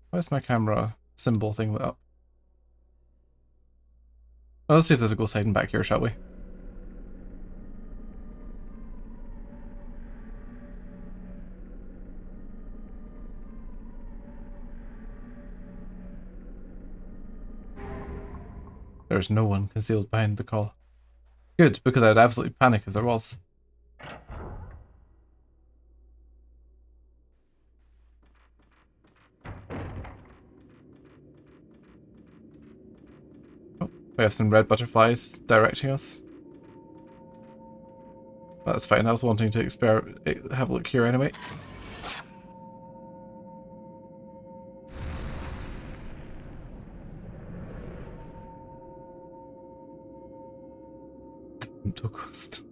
Why is my camera symbol thing lit up? Well, let's see if there's a ghost hiding back here, shall we? There's no one concealed behind the call. Good, because I'd absolutely panic if there was. Oh, we have some red butterflies directing us. That's fine, I was wanting to have a look here anyway. Ghost.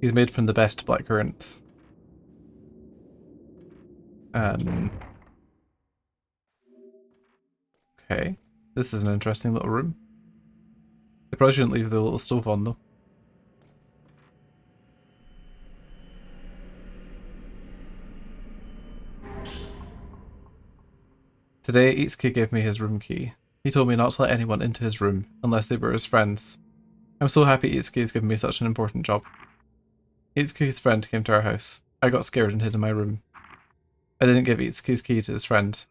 He's made from the best black currants. Okay. This is an interesting little room. They probably shouldn't leave the little stove on though. Today, Itsuki gave me his room key. He told me not to let anyone into his room unless they were his friends. I'm so happy Itsuki has given me such an important job. Itsuki's friend came to our house. I got scared and hid in my room. I didn't give Itsuki's key to his friend.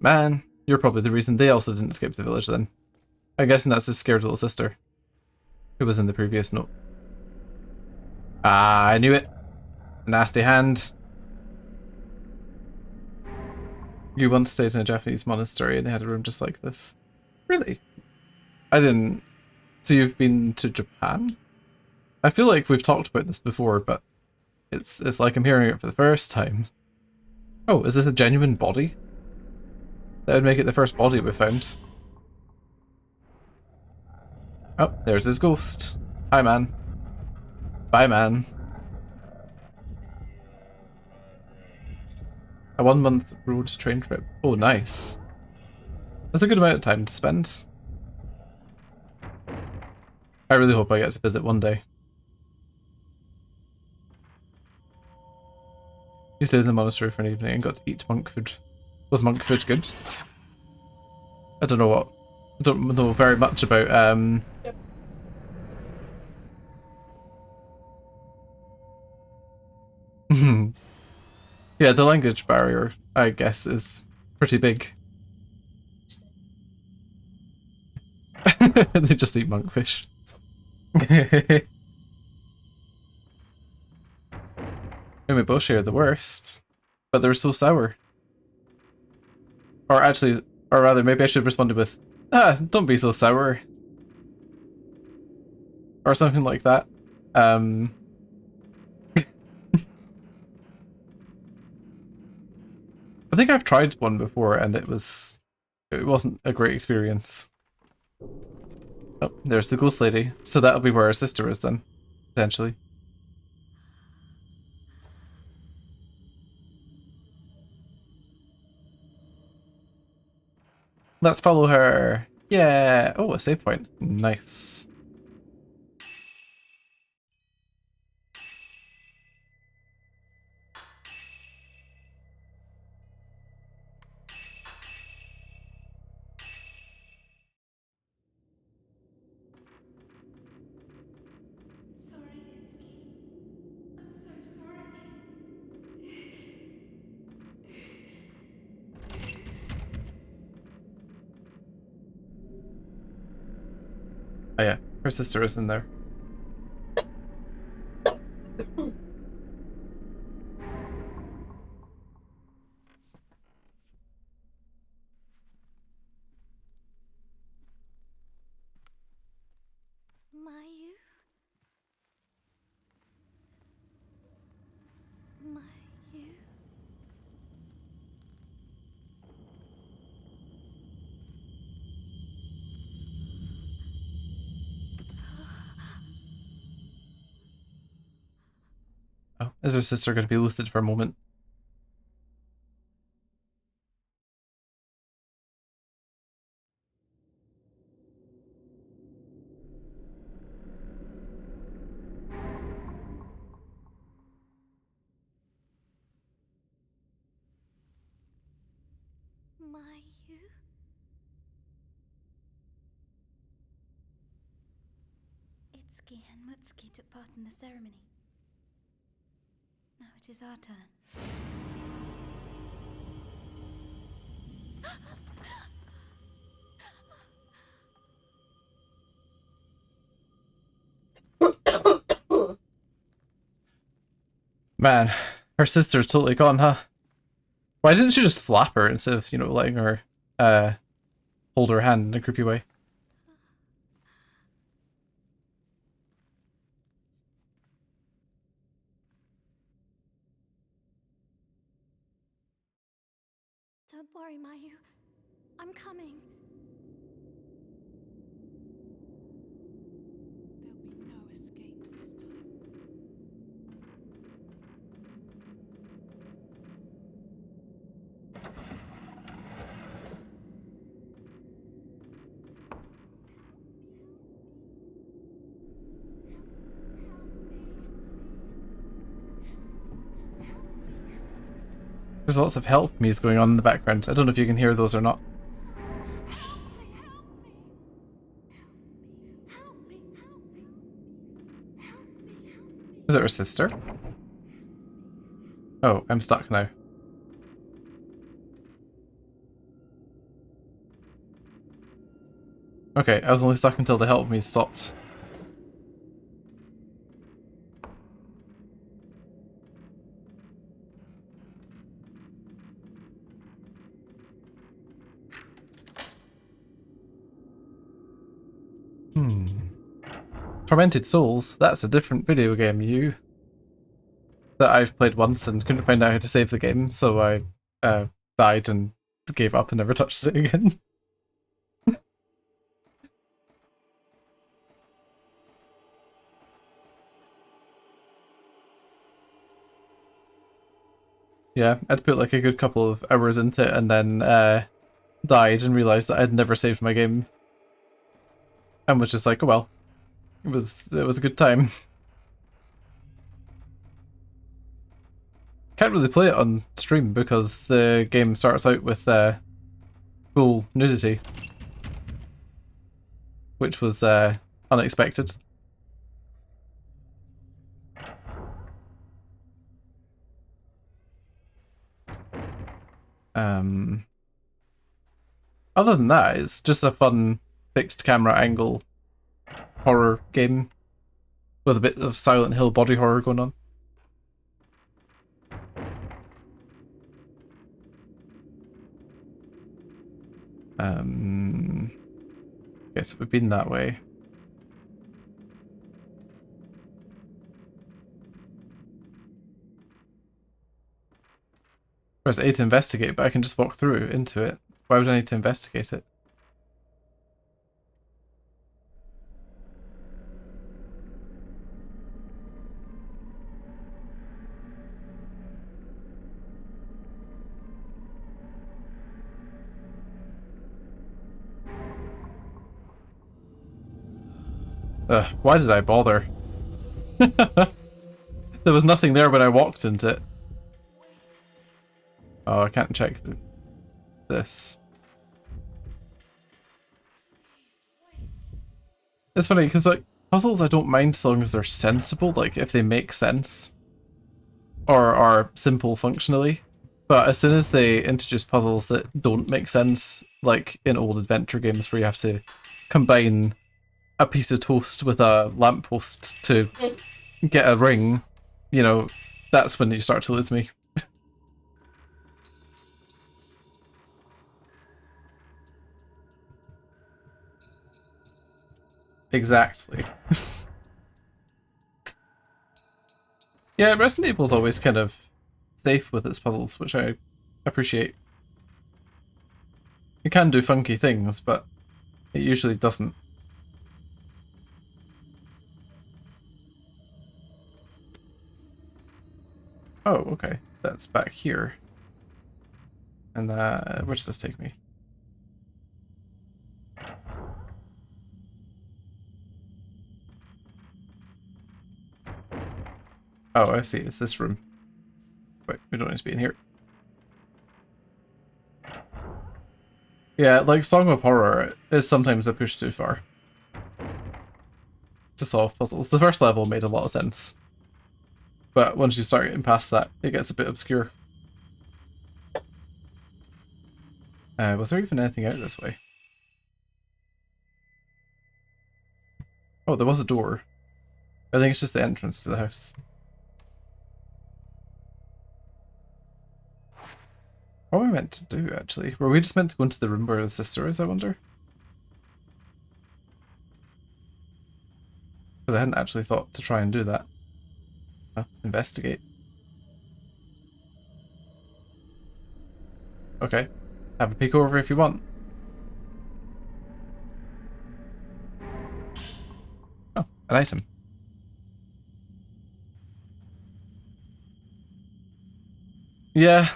Man, you're probably the reason they also didn't escape the village then. I'm guessing that's his scared little sister, who was in the previous note. Ah, I knew it. Nasty hand. You once stayed in a Japanese monastery and they had a room just like this. Really? I didn't. So you've been to Japan? I feel like we've talked about this before, but it's like I'm hearing it for the first time. Oh, is this a genuine body? That would make it the first body we found. Oh, there's his ghost. Hi, man. Bye, man. A 1-month road train trip. Oh, nice. That's a good amount of time to spend. I really hope I get to visit one day. You stayed in the monastery for an evening and got to eat monk food. Was monk food good? I don't know what. I don't know very much about yeah, the language barrier, I guess, is pretty big. They just eat monkfish. Umeboshi are the worst, but they're so sour. Or actually, or rather, maybe I should have responded with, "Ah, don't be so sour," or something like that. I think I've tried one before, and it wasn't a great experience. Oh, there's the ghost lady. So that'll be where her sister is then, potentially. Let's follow her. Yeah. Oh, a save point. Nice. Sorry, Itsuki. I'm so sorry. Oh yeah, her sister is in there. Mayu? My Oh, is her sister going to be lucid for a moment? WiiU? Itsuki and Mutsuki took part in the ceremony. Now it is our turn. Man, her sister's totally gone, huh? Why didn't she just slap her instead of, letting her hold her hand in a creepy way? Don't worry, WiiU. I'm coming. There'll be no escape this time. There's lots of help me's going on in the background. I don't know if you can hear those or not. Is it her sister? Oh, I'm stuck now. Okay, I was only stuck until the help me stopped. Tormented Souls? That's a different video game, you. That I've played once and couldn't find out how to save the game, so I died and gave up and never touched it again. Yeah, I'd put like a good couple of hours into it and then died and realised that I'd never saved my game. And was just like, oh well. It was a good time. Can't really play it on stream because the game starts out with full nudity. Which was unexpected. Other than that, it's just a fun fixed camera angle horror game with a bit of Silent Hill body horror going on. Guess we've been that way. Press A to investigate, but I can just walk through into it. Why would I need to investigate it? Ugh, why did I bother? There was nothing there when I walked into it. Oh, I can't check this. It's funny, because like, puzzles I don't mind so long as they're sensible, like if they make sense. Or are simple functionally. But as soon as they introduce puzzles that don't make sense, like in old adventure games where you have to combine a piece of toast with a lamppost to get a ring, that's when you start to lose me. Exactly. Yeah, Resident Evil's always kind of safe with its puzzles, which I appreciate. It can do funky things, but it usually doesn't. Oh, okay. That's back here. And where does this take me? Oh, I see. It's this room. Wait, we don't need to be in here. Yeah, like Song of Horror is sometimes a push too far to solve puzzles. The first level made a lot of sense. But once you start getting past that, it gets a bit obscure. Was there even anything out this way? Oh, there was a door. I think it's just the entrance to the house. What were we meant to do, actually? Were we just meant to go into the room where the sister is, I wonder? Because I hadn't actually thought to try and do that. Investigate. Okay. Have a peek over if you want. Oh, an item. Yeah,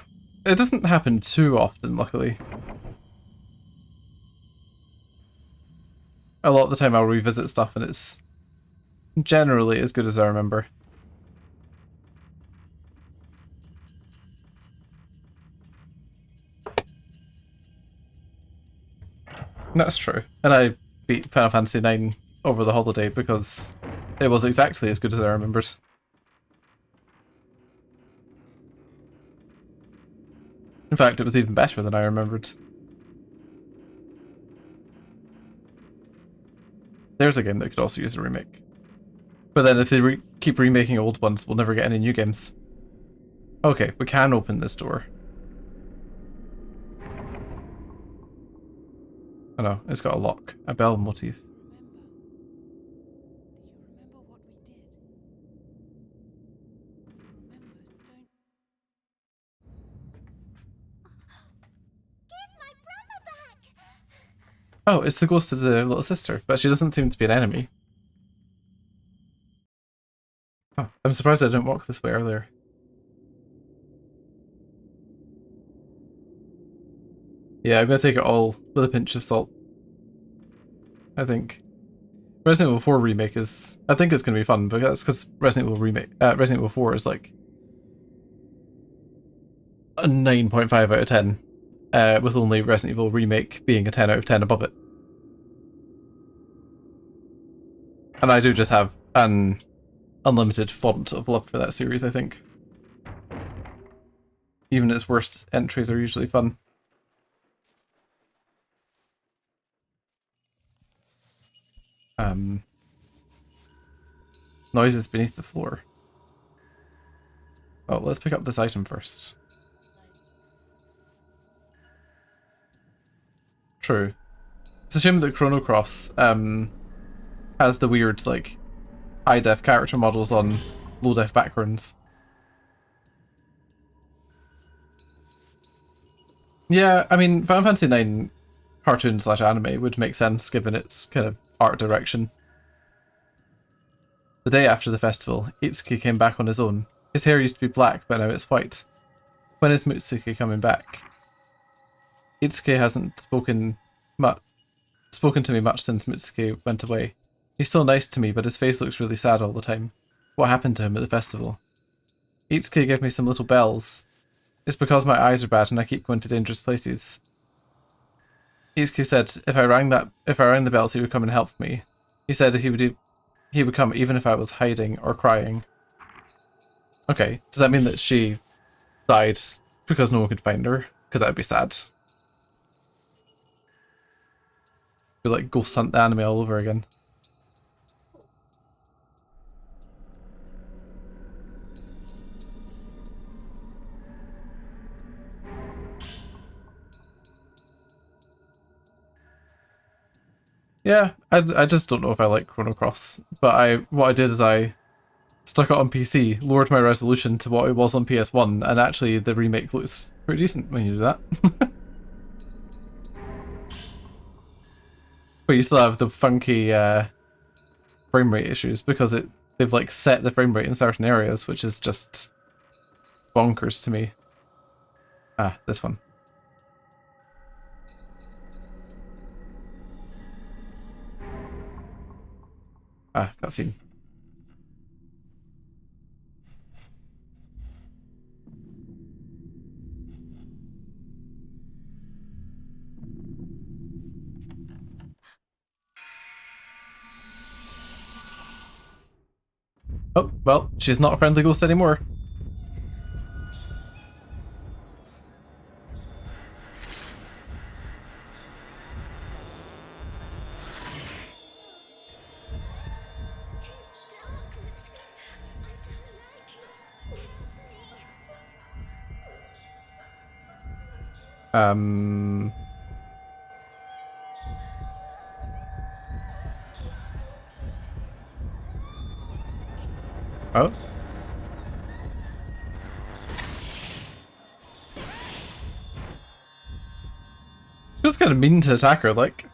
it doesn't happen too often, luckily. A lot of the time I'll revisit stuff and it's generally as good as I remember. That's true. And I beat Final Fantasy IX over the holiday because it was exactly as good as I remembered. In fact, it was even better than I remembered. There's a game that could also use a remake. But then if they keep remaking old ones, we'll never get any new games. Okay, we can open this door. Oh no, it's got a lock. A bell motif. Oh, it's the ghost of the little sister, but she doesn't seem to be an enemy. Oh, I'm surprised I didn't walk this way earlier. Yeah, I'm gonna take it all with a pinch of salt. I think. Resident Evil 4 remake is... I think it's gonna be fun, but that's because Resident Evil 4 is like a 9.5 out of 10, with only Resident Evil remake being a 10 out of 10 above it. And I do just have an unlimited font of love for that series, I think. Even its worst entries are usually fun. Noises beneath the floor. Oh, let's pick up this item first. True. It's a shame that Chrono Cross has the weird, like, high-def character models on low-def backgrounds. Yeah, I mean, Final Fantasy IX cartoon slash anime would make sense given its kind of art direction. The day after the festival, Itsuki came back on his own. His hair used to be black, but now it's white. When is Mutsuki coming back? Itsuki hasn't spoken to me much since Mutsuki went away. He's still nice to me, but his face looks really sad all the time. What happened to him at the festival? Itsuki gave me some little bells. It's because my eyes are bad and I keep going to dangerous places. Itsuki said if I rang the bells, he would come and help me. He said he would come even if I was hiding or crying. Okay, does that mean that she died because no one could find her? Because that would be sad. Be like Ghost Hunt the anime all over again. Yeah, I just don't know if I like Chrono Cross. But what I did is I stuck it on PC, lowered my resolution to what it was on PS1, and actually the remake looks pretty decent when you do that. But you still have the funky frame rate issues because they've like set the frame rate in certain areas, which is just bonkers to me. Ah, this one. Ah, cutscene. Oh, well, she's not a friendly ghost anymore. Oh. Feels kind of mean to attack her, like.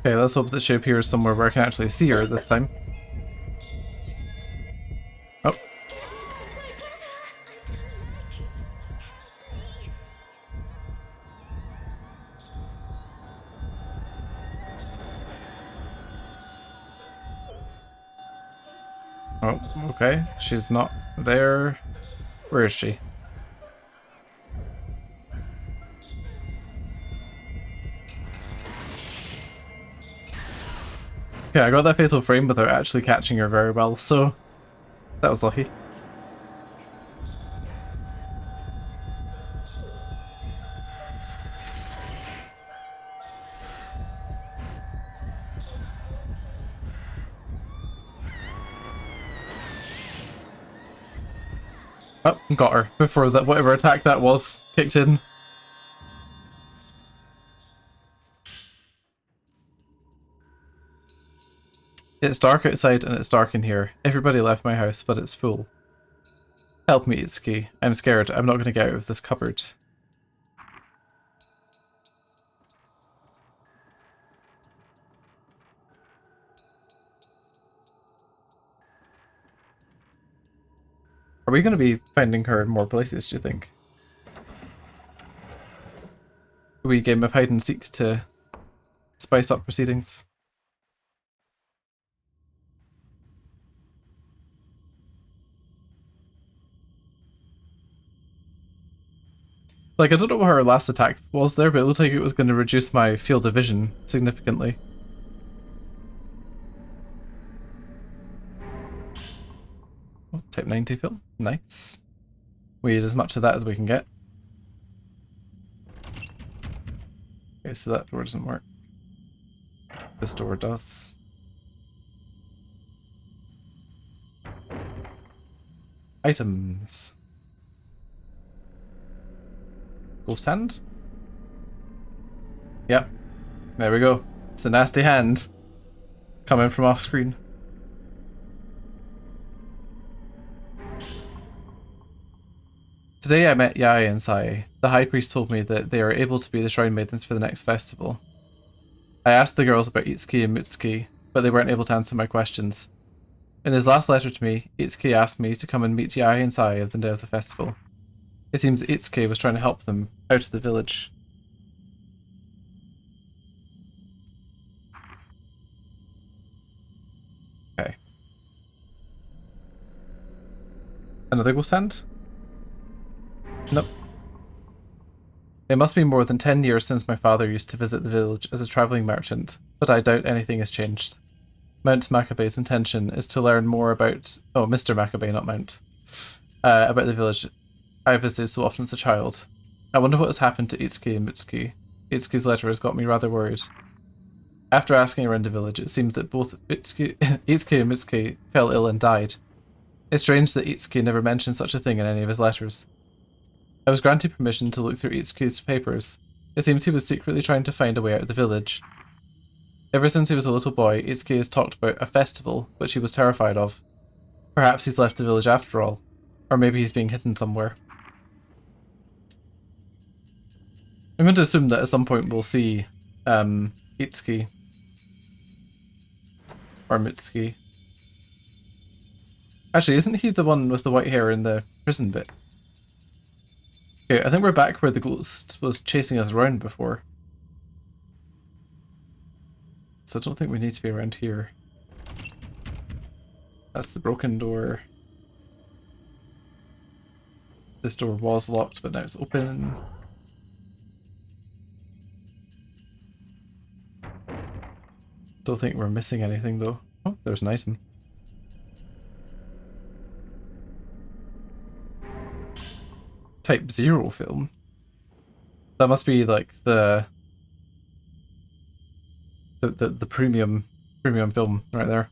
Okay, let's hope that she appears somewhere where I can actually see her this time. Oh. Oh, okay. She's not there. Where is she? Okay, I got that fatal frame without actually catching her very well, so that was lucky. Oh, got her before that whatever attack that was kicked in. It's dark outside and it's dark in here. Everybody left my house, but it's full. Help me, Itsuki. I'm scared. I'm not going to get out of this cupboard. Are we going to be finding her in more places, do you think? A wee game of hide and seek to spice up proceedings. Like, I don't know what her last attack was there, but it looked like it was going to reduce my field of vision significantly. Oh, type 90 fill. Nice. We need as much of that as we can get. Okay, so that door doesn't work. This door does. Items. Ghost hand? Yep. There we go. It's a nasty hand. Coming from off screen. Today I met Yai and Sai. The High Priest told me that they are able to be the Shrine Maidens for the next festival. I asked the girls about Itsuki and Mutsuki, but they weren't able to answer my questions. In his last letter to me, Itsuki asked me to come and meet Yai and Sai of the day of the festival. It seems Itsuki was trying to help them out of the village. Okay. Another ghost hand? Nope. It must be more than 10 years since my father used to visit the village as a travelling merchant, but I doubt anything has changed. Mount Maccabee's intention is to learn more about... Oh, Mr. Maccabee, not Mount. About the village I visited so often as a child. I wonder what has happened to Itsuki and Mutsuki. Itsuki's letter has got me rather worried. After asking around the village, it seems that both Itsuki and Mutsuki fell ill and died. It's strange that Itsuki never mentioned such a thing in any of his letters. I was granted permission to look through Itsuki's papers. It seems he was secretly trying to find a way out of the village. Ever since he was a little boy, Itsuki has talked about a festival, which he was terrified of. Perhaps he's left the village after all. Or maybe he's being hidden somewhere. I'm going to assume that at some point we'll see Itsuki. Or Mitsuki. Actually, isn't he the one with the white hair in the prison bit? Okay, I think we're back where the ghost was chasing us around before. So I don't think we need to be around here. That's the broken door. This door was locked, but now it's open. Don't think we're missing anything though. Oh, there's an item. Type 0 film. That must be like the premium film right there.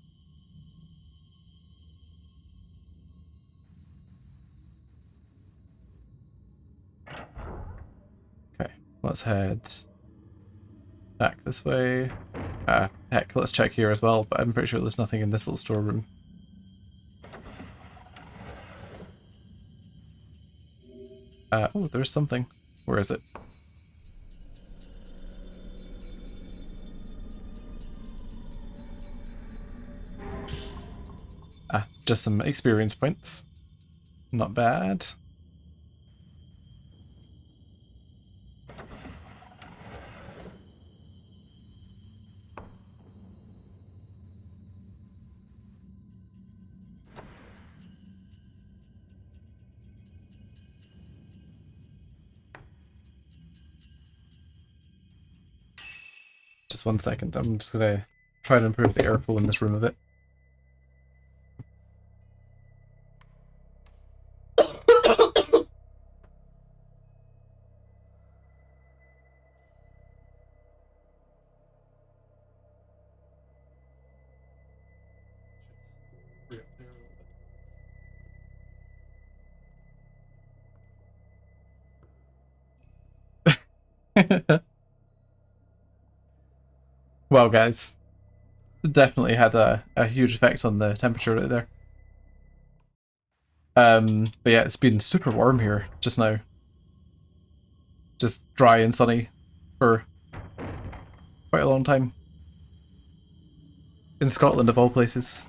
Okay, let's head back this way. Heck, let's check here as well, but I'm pretty sure there's nothing in this little storeroom. Oh, there's something. Where is it? Just some experience points. Not bad. Just 1 second, I'm just gonna try to improve the airflow in this room a bit. Well, guys, it definitely had a huge effect on the temperature right there. But yeah, it's been super warm here just now. Just dry and sunny for quite a long time. In Scotland, of all places.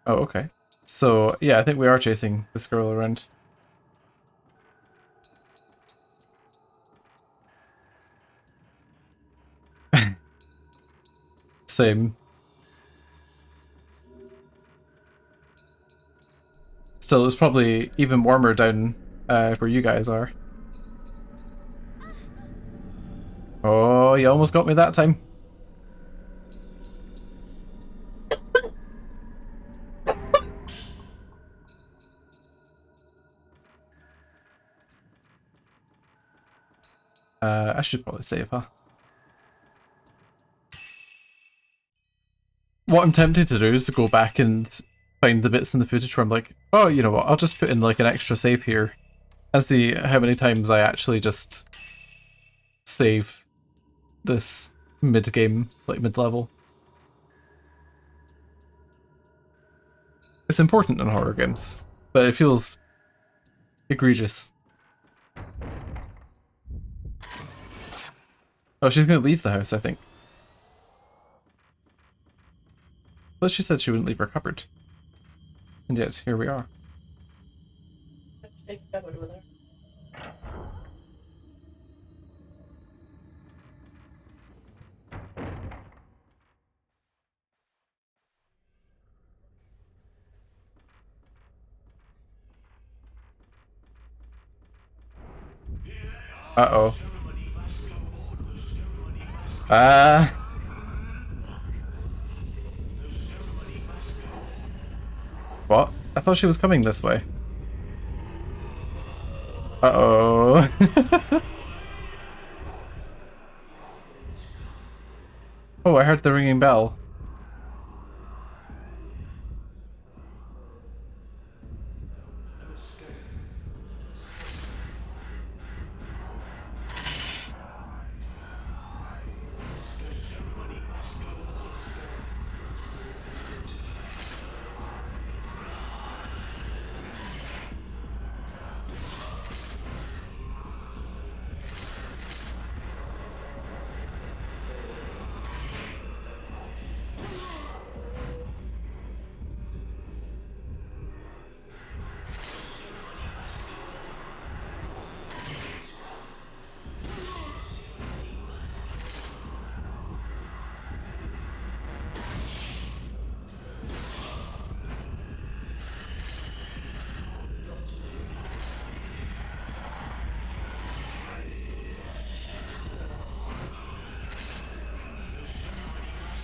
Oh, okay. So, yeah, I think we are chasing this girl around. Same. Still, it's probably even warmer down where you guys are. Oh, you almost got me that time. I should probably save, huh? What I'm tempted to do is to go back and find the bits in the footage where I'm like, oh, you know what, I'll just put in like an extra save here and see how many times I actually just save this mid-game, like mid-level. It's important in horror games, but it feels egregious. Oh, she's gonna leave the house, I think. But she said she wouldn't leave her cupboard. And yet, here we are. Takes the cupboard with her. Uh-oh. Ah. What? I thought she was coming this way. Uh-oh. Oh, I heard the ringing bell.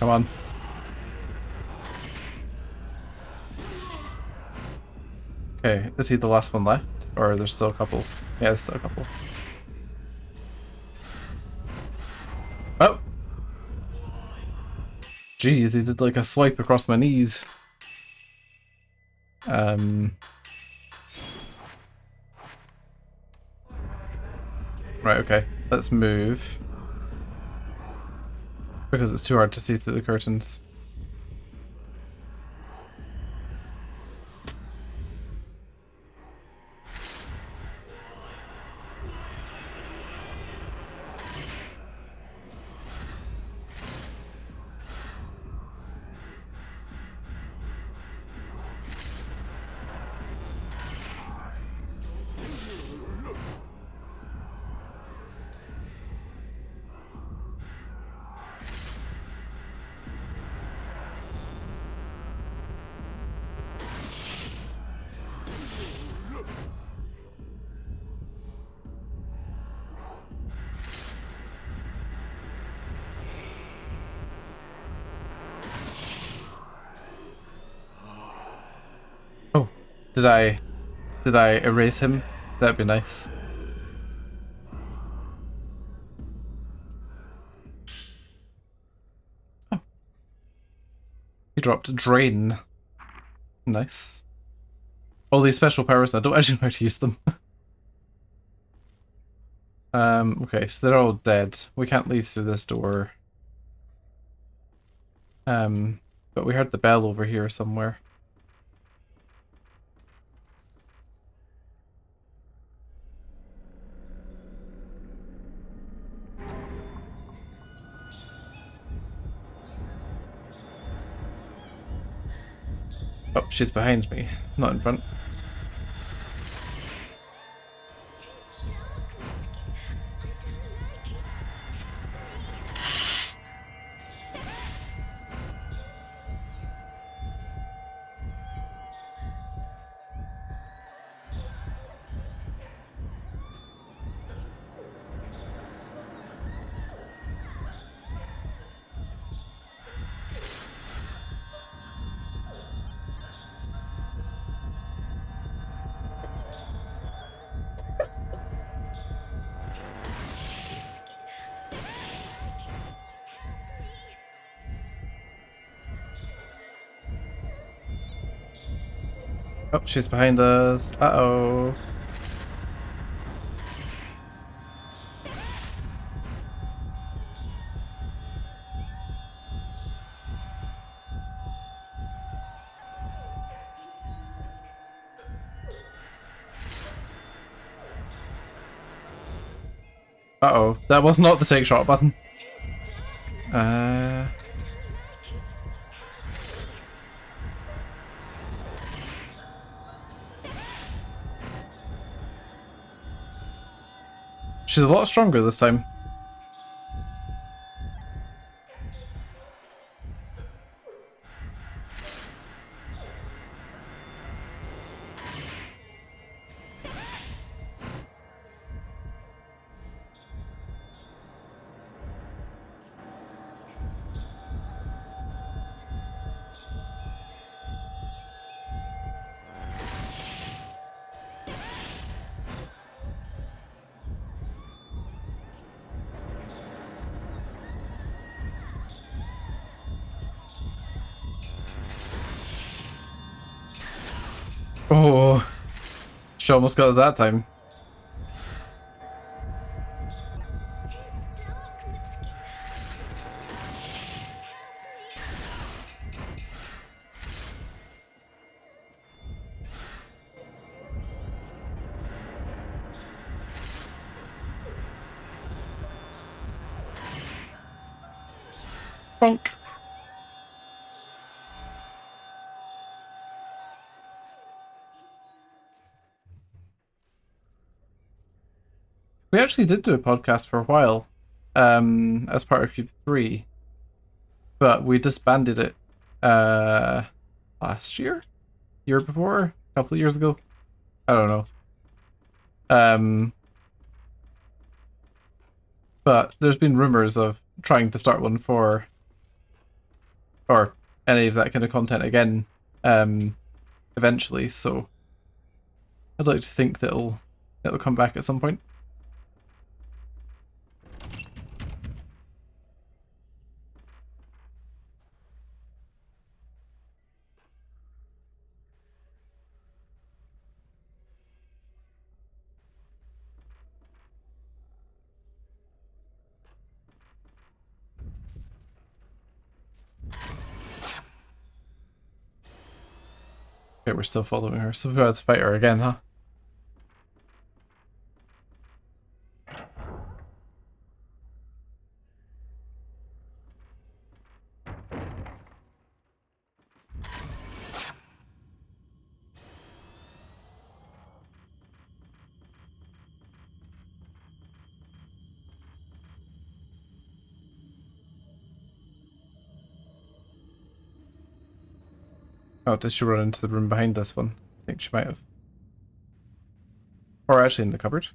Come on. Okay, is he the last one left? Or there's still a couple? Yeah, there's still a couple. Oh! Jeez, he did like a swipe across my knees. Right, okay. Let's move. Because it's too hard to see through the curtains. Oh, did I erase him? That'd be nice. Oh. He dropped drain. Nice. All these special powers, I don't actually know how to use them. Okay, so they're all dead. We can't leave through this door. But we heard the bell over here somewhere. Oh, she's behind me, not in front. Oh, she's behind us. Uh-oh. Uh-oh. That was not the take shot button. She's a lot stronger this time. Oh, she almost got us that time. Bonk. We actually did do a podcast for a while, as part of Cube 3, but we disbanded it last year before, a couple of years ago. I don't know. But there's been rumors of trying to start one for, or any of that kind of content again, eventually. So I'd like to think that it'll come back at some point. Okay, we're still following her, so we've got to fight her again, huh? Oh, did she run into the room behind this one? I think she might have. Or actually in the cupboard.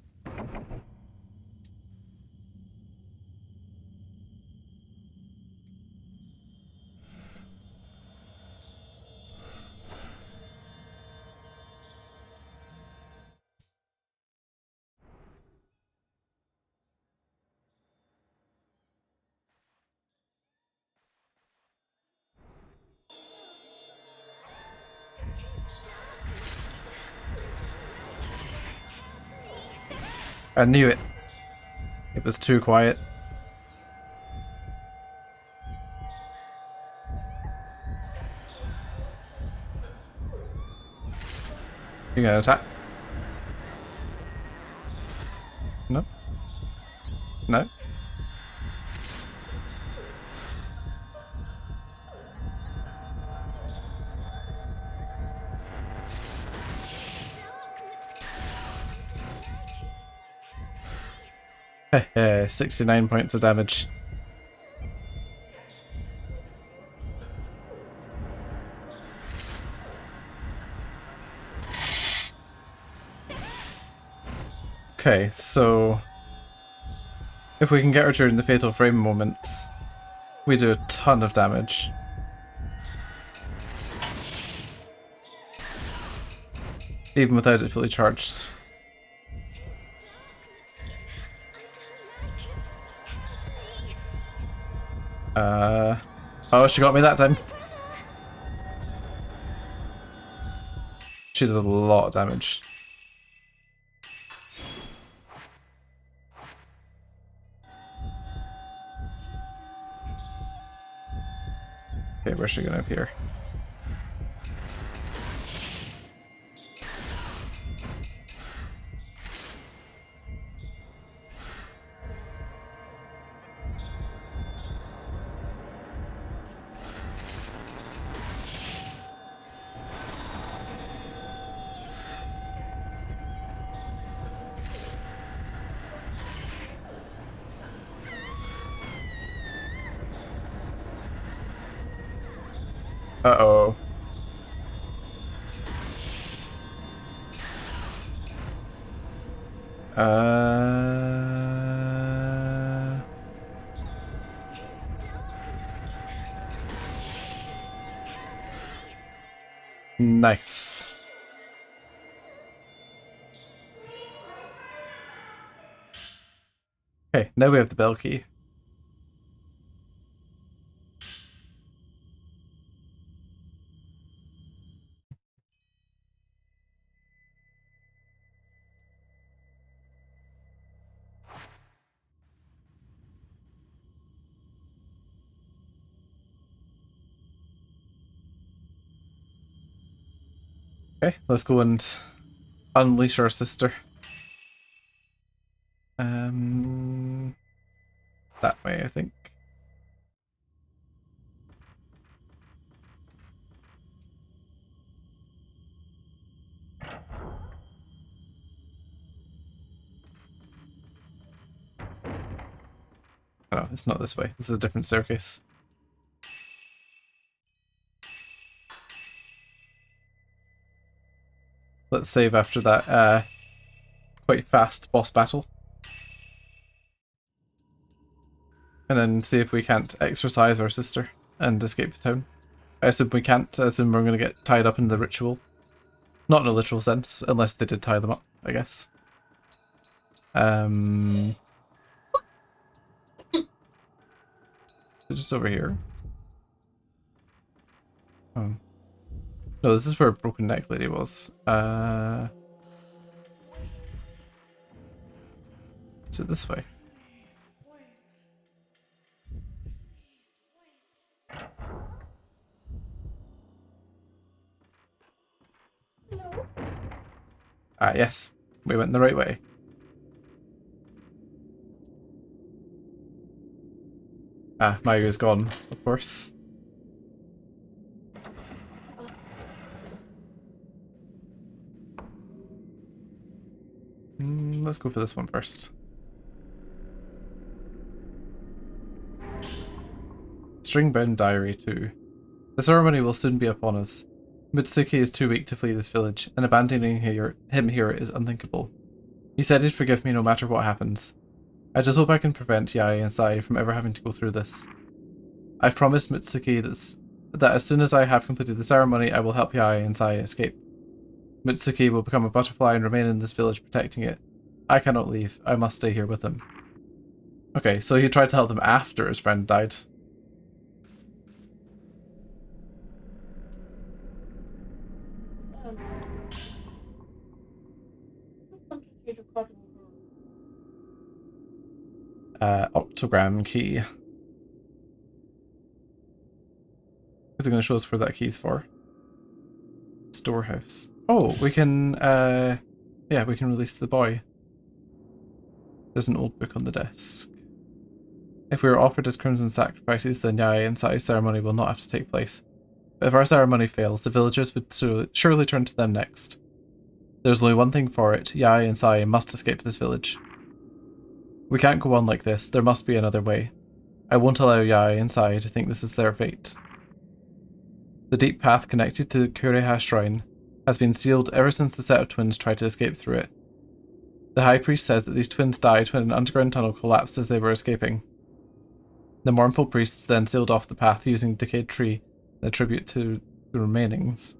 I knew it. It was too quiet. You gonna attack? No? No? Heh, 69 points of damage. Okay, so if we can get her during the fatal frame moments, we do a ton of damage. Even without it fully charged. Oh, she got me that time. She does a lot of damage. Okay, where's she gonna appear? Uh-oh. Nice. Okay, now we have the bell key. Okay, let's go and unleash our sister. That way, I think. Oh, no, it's not this way. This is a different staircase. Let's save after that quite fast boss battle. And then see if we can't exorcise our sister and escape the town. I assume we can't. I assume we're going to get tied up in the ritual. Not in a literal sense, unless they did tie them up, I guess. Just over here. Oh. No, this is where Broken Neck Lady was. Is it this way? Ah, yes. We went the right way. Ah, Mayu's gone, of course. Let's go for this one first. Stringbound Diary 2. The ceremony will soon be upon us. Mutsuki is too weak to flee this village, and abandoning him here is unthinkable. He said he'd forgive me no matter what happens. I just hope I can prevent Yae and Sai from ever having to go through this. I've promised Mutsuki that as soon as I have completed the ceremony, I will help Yae and Sai escape. Mutsuki will become a butterfly and remain in this village protecting it. I cannot leave. I must stay here with him. Okay, so he tried to help them after his friend died. Octogram key. Is it going to show us where that key's for? Storehouse. Oh, we can, yeah, we can release the boy. There's an old book on the desk. If we are offered as crimson sacrifices, then Yae and Sai's ceremony will not have to take place. But if our ceremony fails, the villagers would surely turn to them next. There's only one thing for it. Yae and Sai must escape this village. We can't go on like this. There must be another way. I won't allow Yae and Sai to think this is their fate. The deep path connected to Kureha Shrine has been sealed ever since the set of twins tried to escape through it. The High Priest says that these twins died when an underground tunnel collapsed as they were escaping. The mournful priests then sealed off the path using a decayed tree in a tribute to the remainings.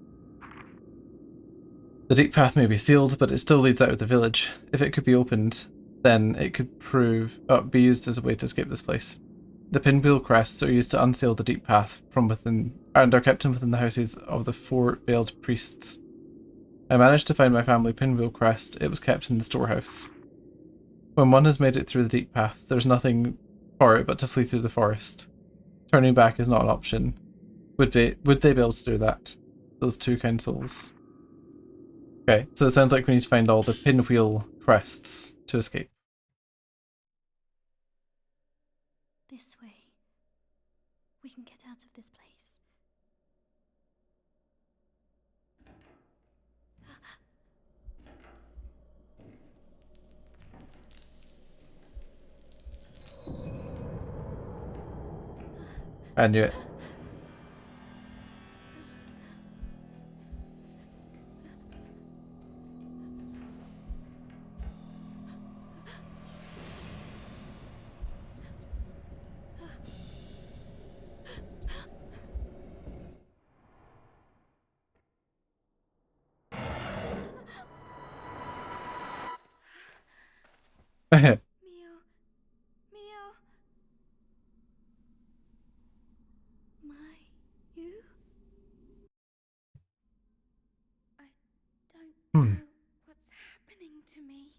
The deep path may be sealed, but it still leads out of the village. If it could be opened, then it could be used as a way to escape this place. The pinwheel crests are used to unseal the deep path from within, and are kept within the houses of the 4 veiled priests. I managed to find my family pinwheel crest. It was kept in the storehouse. When one has made it through the deep path, there's nothing for it but to flee through the forest. Turning back is not an option. Would they be able to do that? Those 2 councils. Okay, so it sounds like we need to find all the pinwheel crests to escape. This way. We can get out of this place. I knew it. Mio. Mio. You? I don't know what's happening to me.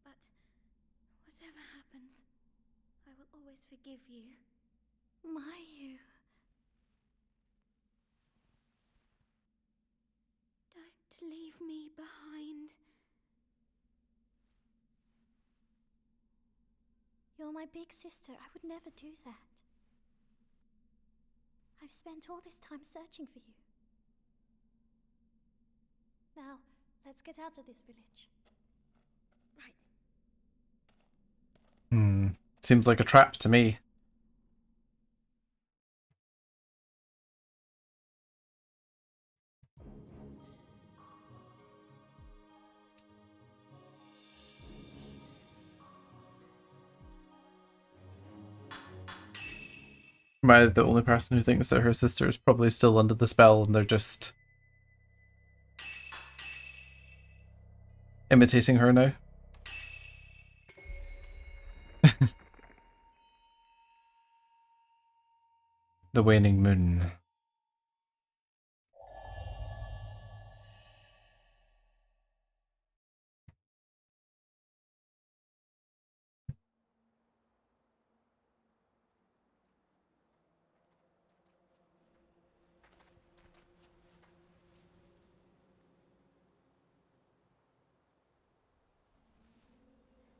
But whatever happens, I will always forgive you. You. leave me behind. You're my big sister. I would never do that. I've spent all this time searching for you. Now, let's get out of this village. Right. Seems like a trap to me. Am I the only person who thinks that her sister is probably still under the spell and they're just imitating her now? The waning moon.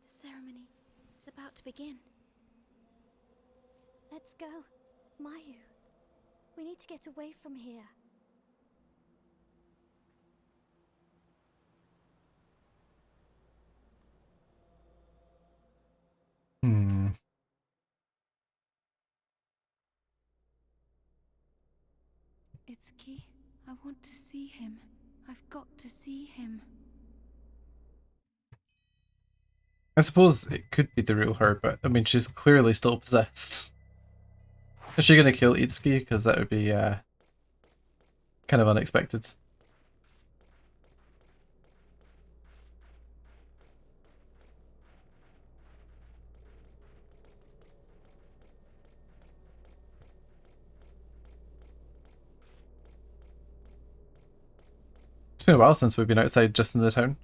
The ceremony is about to begin. Let's go, Mayu. We need to get away from here. Itsuki, I want to see him. I've got to see him. I suppose it could be the real her, but I mean, she's clearly still possessed. Is she gonna kill Itsuki? Because that would be kind of unexpected. It's been a while since we've been outside just in the town.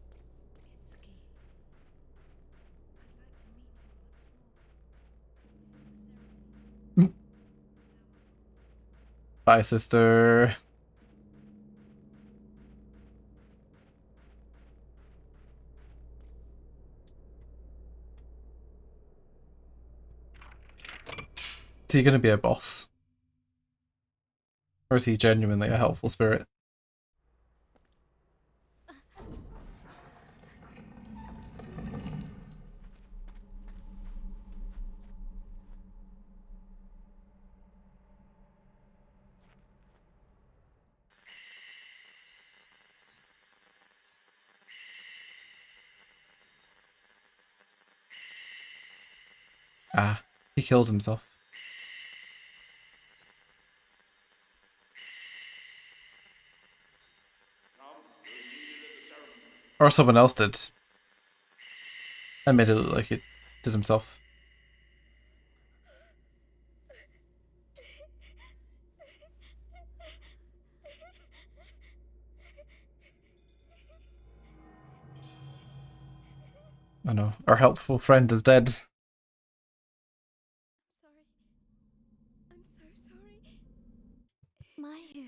Bye, sister. Is he gonna be a boss? Or is he genuinely a helpful spirit? Ah, he killed himself. Or someone else did. I made it look like it did himself. I know. Our helpful friend is dead. Sorry. I'm so sorry. Mayu.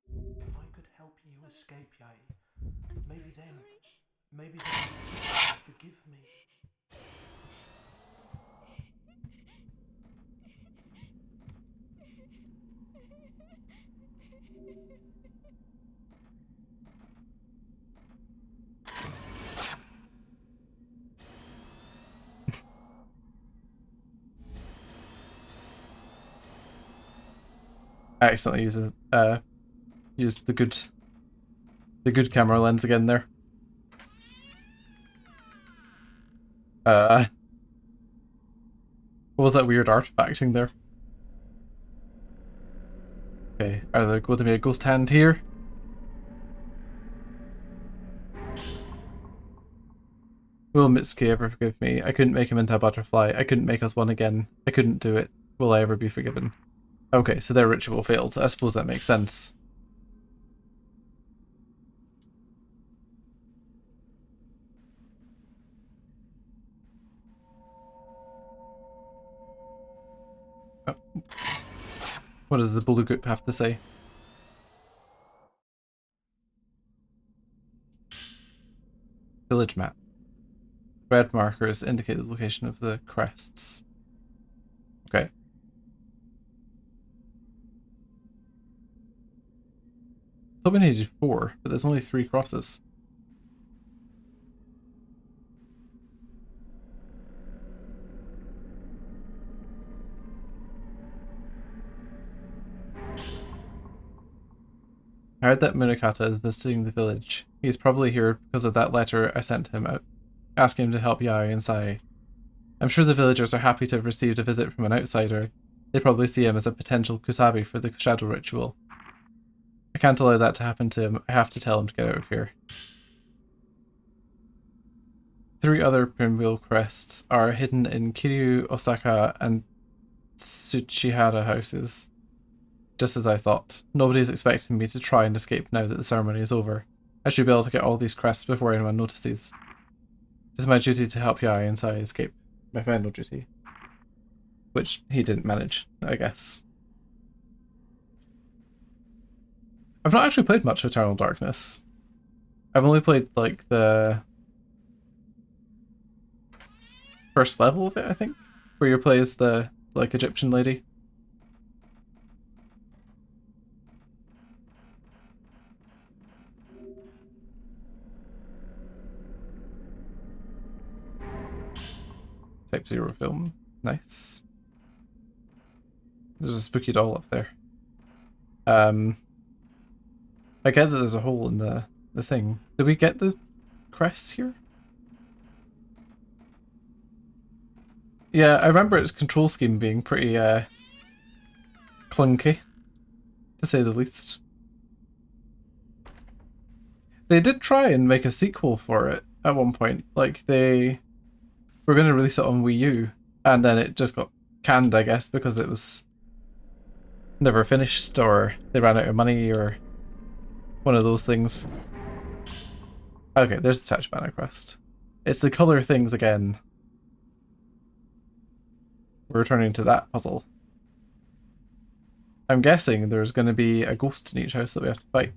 If I could help you escape, Yai, I'm maybe so then, sorry. maybe then you'd forgive me. I accidentally used the good camera lens again there. What was that weird artifacting there? Okay, are there going to be a ghost hand here? Will Mitsuki ever forgive me? I couldn't make him into a butterfly. I couldn't make us one again. I couldn't do it. Will I ever be forgiven? Okay, so their ritual failed. I suppose that makes sense. Oh. What does the Bully Group have to say? Village map. Red markers indicate the location of the crests. Okay. I thought we needed 4, but there's only 3 crosses. I heard that Munakata is visiting the village. He's probably here because of that letter I sent him out, asking him to help Yai and Sai. I'm sure the villagers are happy to have received a visit from an outsider. They probably see him as a potential Kusabi for the shadow ritual. I can't allow that to happen to him. I have to tell him to get out of here. 3 other pinwheel crests are hidden in Kiryu, Osaka, and Tsuchihara houses. Just as I thought. Nobody's expecting me to try and escape now that the ceremony is over. I should be able to get all these crests before anyone notices. It is my duty to help Yai and Sai escape. My final duty. Which he didn't manage, I guess. I've not actually played much Eternal Darkness. I've only played, like, the first level of it, I think? Where you play as the, like, Egyptian lady. Type 0 film. Nice. There's a spooky doll up there. I get that there's a hole in the thing. Did we get the crest here? Yeah, I remember its control scheme being pretty clunky, to say the least. They did try and make a sequel for it at one point. Like, they were going to release it on Wii U, and then it just got canned, I guess, because it was never finished, or they ran out of money, or one of those things. Okay, there's the Tachibana crest. It's the color things again. We're returning to that puzzle. I'm guessing there's going to be a ghost in each house that we have to fight.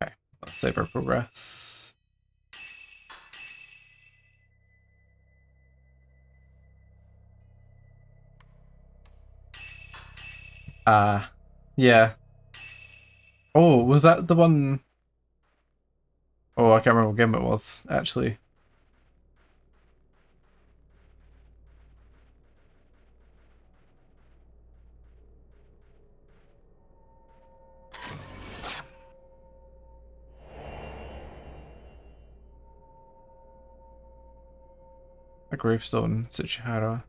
Okay, let's save our progress. Yeah. Oh, was that the one? Oh, I can't remember what game it was, actually. A gravestone, Tsuchihara.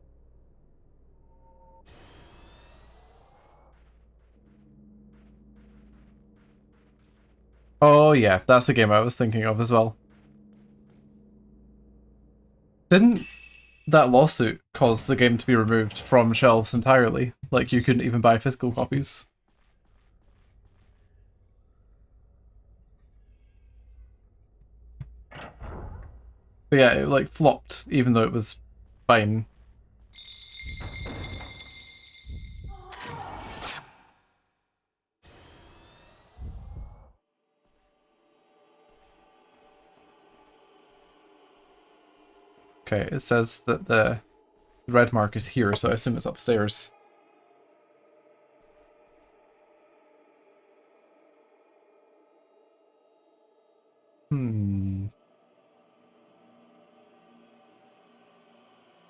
Oh yeah, that's the game I was thinking of as well. Didn't that lawsuit cause the game to be removed from shelves entirely? Like, you couldn't even buy physical copies? But yeah, it like flopped, even though it was fine. Okay, it says that the red mark is here, so I assume it's upstairs.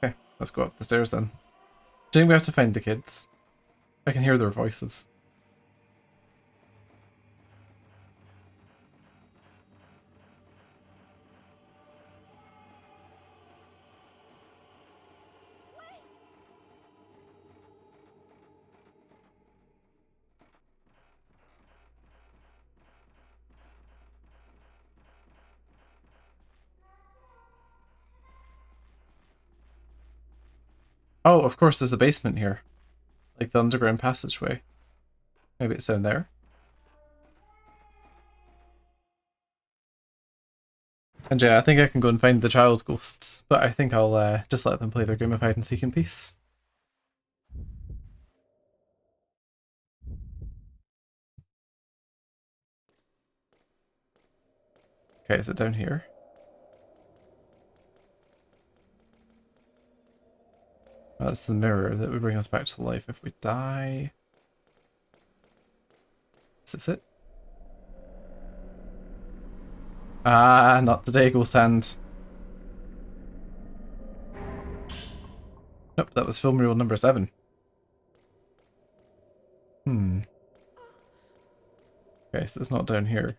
Okay, let's go up the stairs then. Do you think we have to find the kids? I can hear their voices. Oh, of course, there's a basement here. Like the underground passageway. Maybe it's down there? And yeah, I think I can go and find the child ghosts, but I think I'll just let them play their game of hide and seek in peace. Okay, is it down here? That's the mirror that would bring us back to life if we die. Is this it? Ah, not today, ghost hand. Nope, that was film rule number 7. Okay, so it's not down here.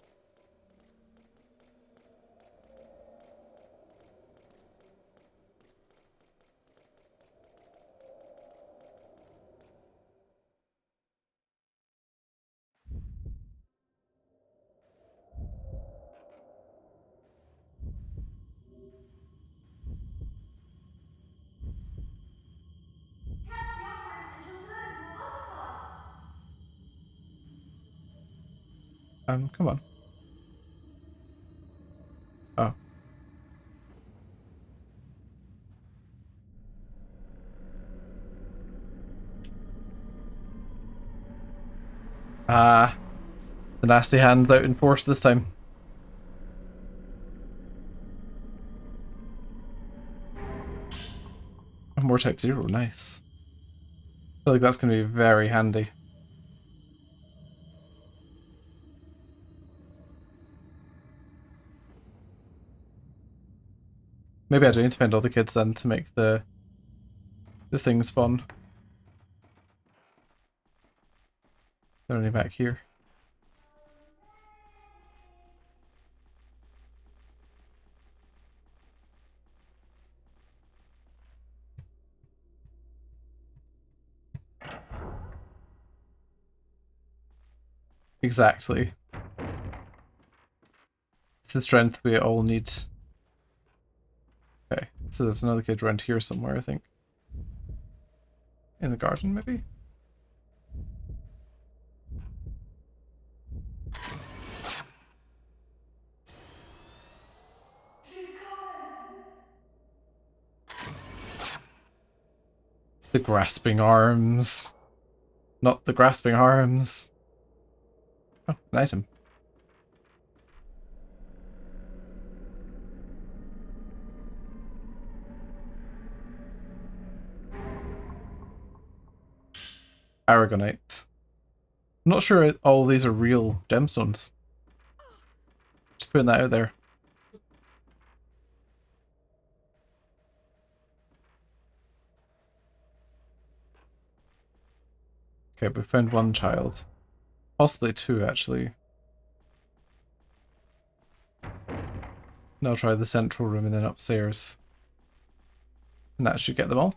Catch the upright and she'll turn into a butterfly. Come on. Oh. Ah, the nasty hand's out in force this time. More type 0, nice. I feel like that's going to be very handy. Maybe I do need to find all the kids then to make the thing spawn. They're only back here. Exactly. It's the strength we all need. Okay, so there's another kid around here somewhere, I think. In the garden, maybe? She's coming. The grasping arms. Not the grasping arms. Oh, an item. Aragonite. I'm not sure all these are real gemstones. Just putting that out there. Okay, we found one child. Possibly 2, actually. Now try the central room and then upstairs. And that should get them all.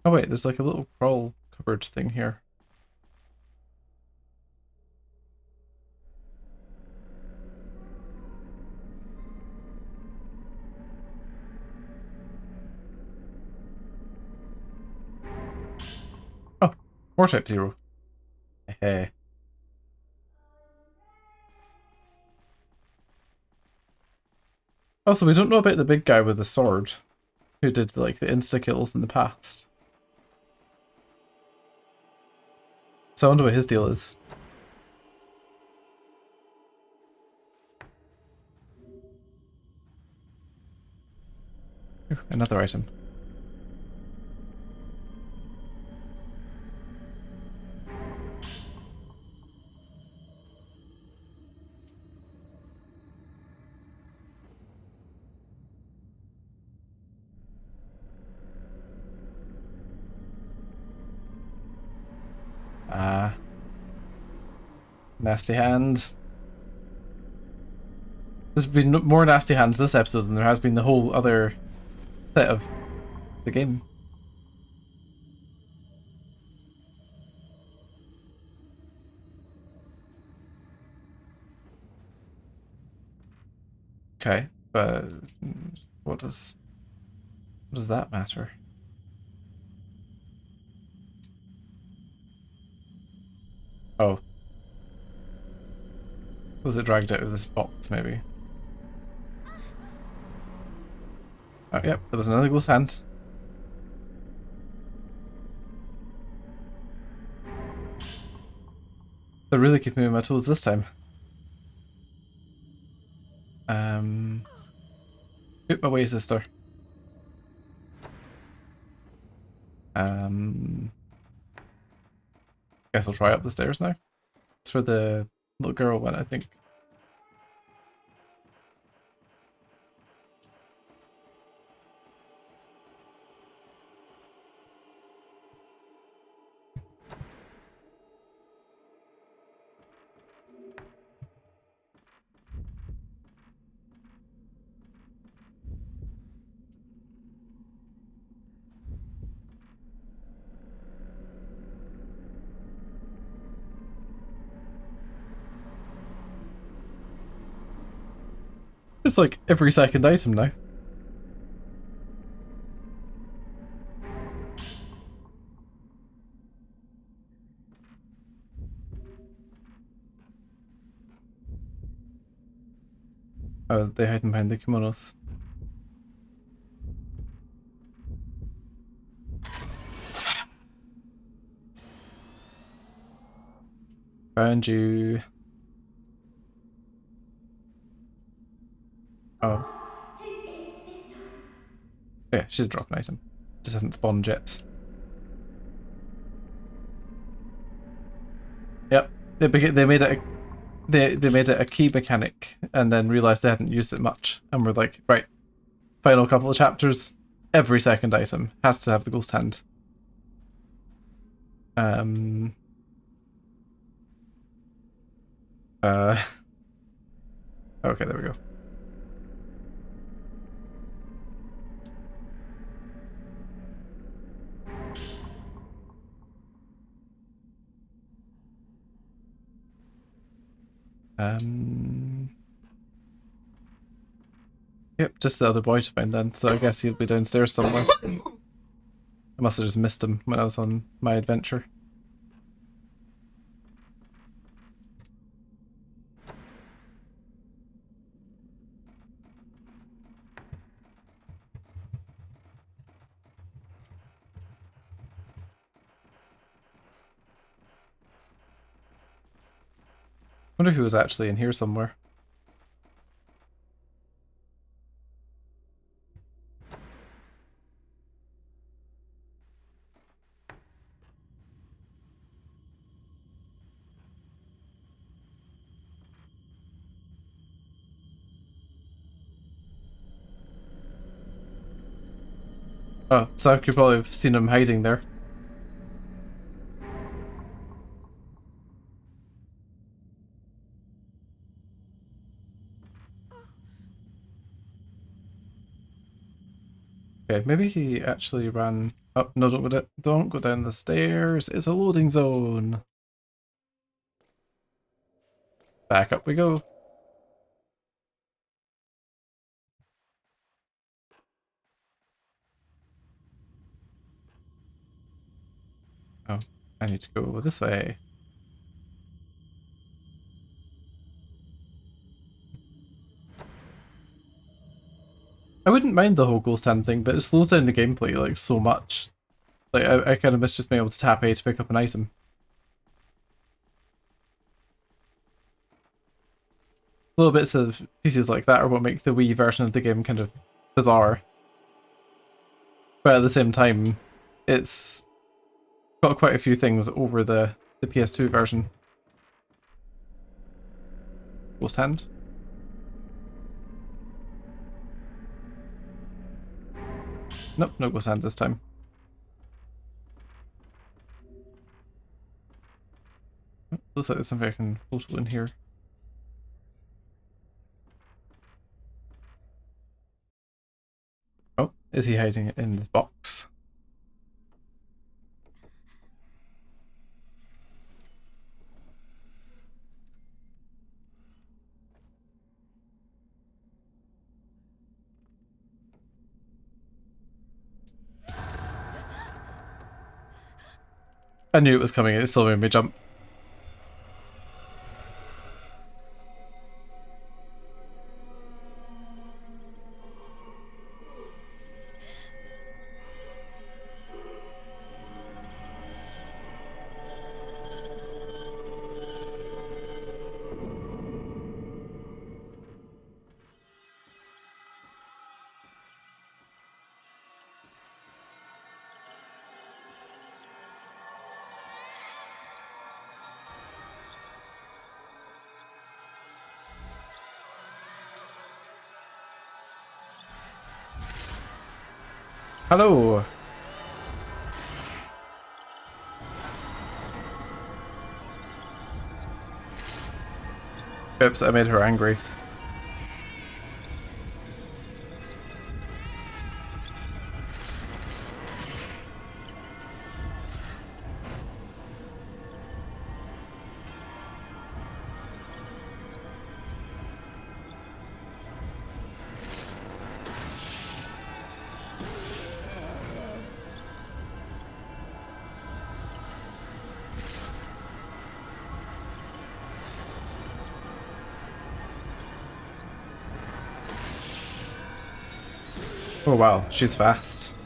Oh wait, there's like a little crawl cupboard thing here. Oh, more type 0. Hey. Also, we don't know about the big guy with the sword, who did like the insta-kills in the past. So I wonder what his deal is. Ooh, another item. Ah. Nasty hand. There's been more nasty hands this episode than there has been the whole other set of the game. Okay, but what does that matter? Oh. Was it dragged out of this box, maybe? Oh, yep, there was another ghost hand. They really keep me on my toes this time. Oop, away, sister. Guess I'll try up the stairs now. It's where the little girl went, I think. It's like every second item now. Oh, they hiding behind the kimonos. Found you. Oh. Who's it this time? Yeah, should drop an item. Just hasn't spawned yet. Yep. They made it they made it a key mechanic and then realized they hadn't used it much and were like, right, final couple of chapters, every second item has to have the ghost hand. Okay, there we go. Yep, just the other boy to find then, so I guess he'll be downstairs somewhere. I must have just missed him when I was on my adventure. Wonder if he was actually in here somewhere. Oh, so I could probably have seen him hiding there. Okay, maybe he actually ran. Oh no! Don't go down the stairs. It's a loading zone. Back up we go. Oh, I need to go this way. I wouldn't mind the whole ghost hand thing, but it slows down the gameplay like so much. Like I kind of miss just being able to tap A to pick up an item. Little bits of pieces like that are what make the Wii version of the game kind of bizarre. But at the same time, it's got quite a few things over the PS2 version. Ghost hand. Nope, no ghost hand this time. Looks like there's something I can photo in here. Oh, is he hiding in the box? I knew it was coming, it still made me jump. Hello! Oops, I made her angry. Oh wow, she's fast.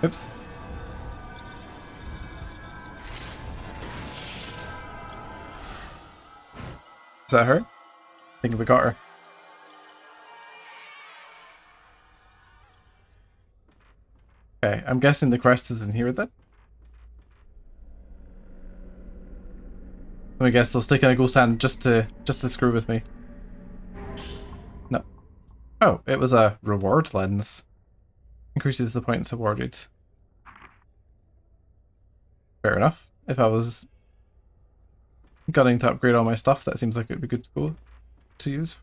Oops. Is that her? I think we got her. Okay, I'm guessing the crest is in here then. I guess they'll stick in a ghost hand just to screw with me. No. Oh, it was a reward lens. Increases the points awarded. Fair enough. If I was gunning to upgrade all my stuff, that seems like it would be good to go to use.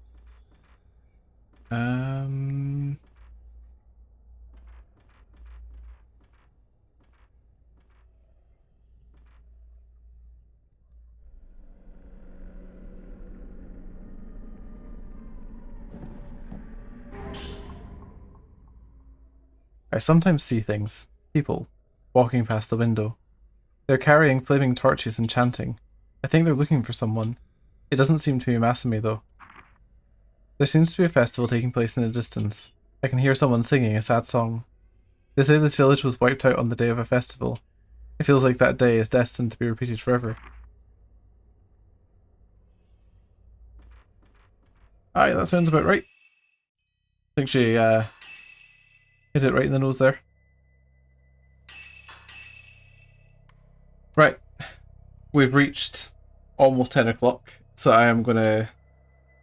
I sometimes see things, people, walking past the window. They're carrying flaming torches and chanting. I think they're looking for someone. It doesn't seem to be Masumi though. There seems to be a festival taking place in the distance. I can hear someone singing a sad song. They say this village was wiped out on the day of a festival. It feels like that day is destined to be repeated forever. Aye, that sounds about right. I think she hit it right in the nose there. Right. We've reached almost 10 o'clock, so I am going to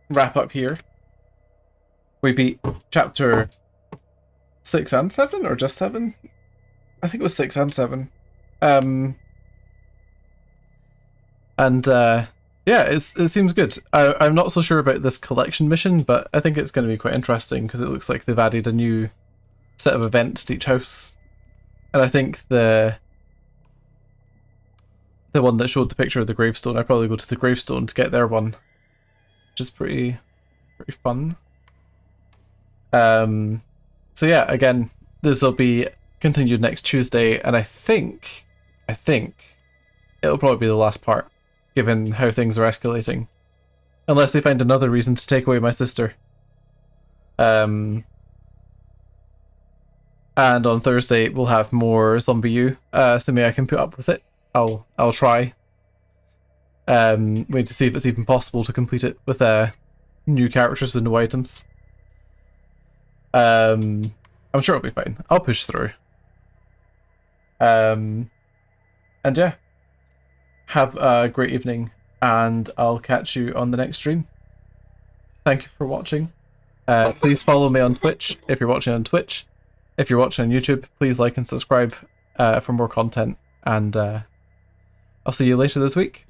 wrap up here. We beat chapter 6 and 7, or just 7? I think it was 6 and 7. Yeah, it seems good. I'm not so sure about this collection mission, but I think it's going to be quite interesting because it looks like they've added a new set of events to each house. And I think the one that showed the picture of the gravestone, I'd probably go to the gravestone to get their one, which is pretty fun. So yeah, again, this will be continued next Tuesday, and I think it'll probably be the last part, given how things are escalating. Unless they find another reason to take away my sister. And on Thursday we'll have more WiiU, assuming I can put up with it. I'll try. Wait to see if it's even possible to complete it with new characters with no items. I'm sure it'll be fine. I'll push through. And yeah, have a great evening, and I'll catch you on the next stream. Thank you for watching. Please follow me on Twitch if you're watching on Twitch. If you're watching on YouTube, please like and subscribe for more content, and I'll see you later this week.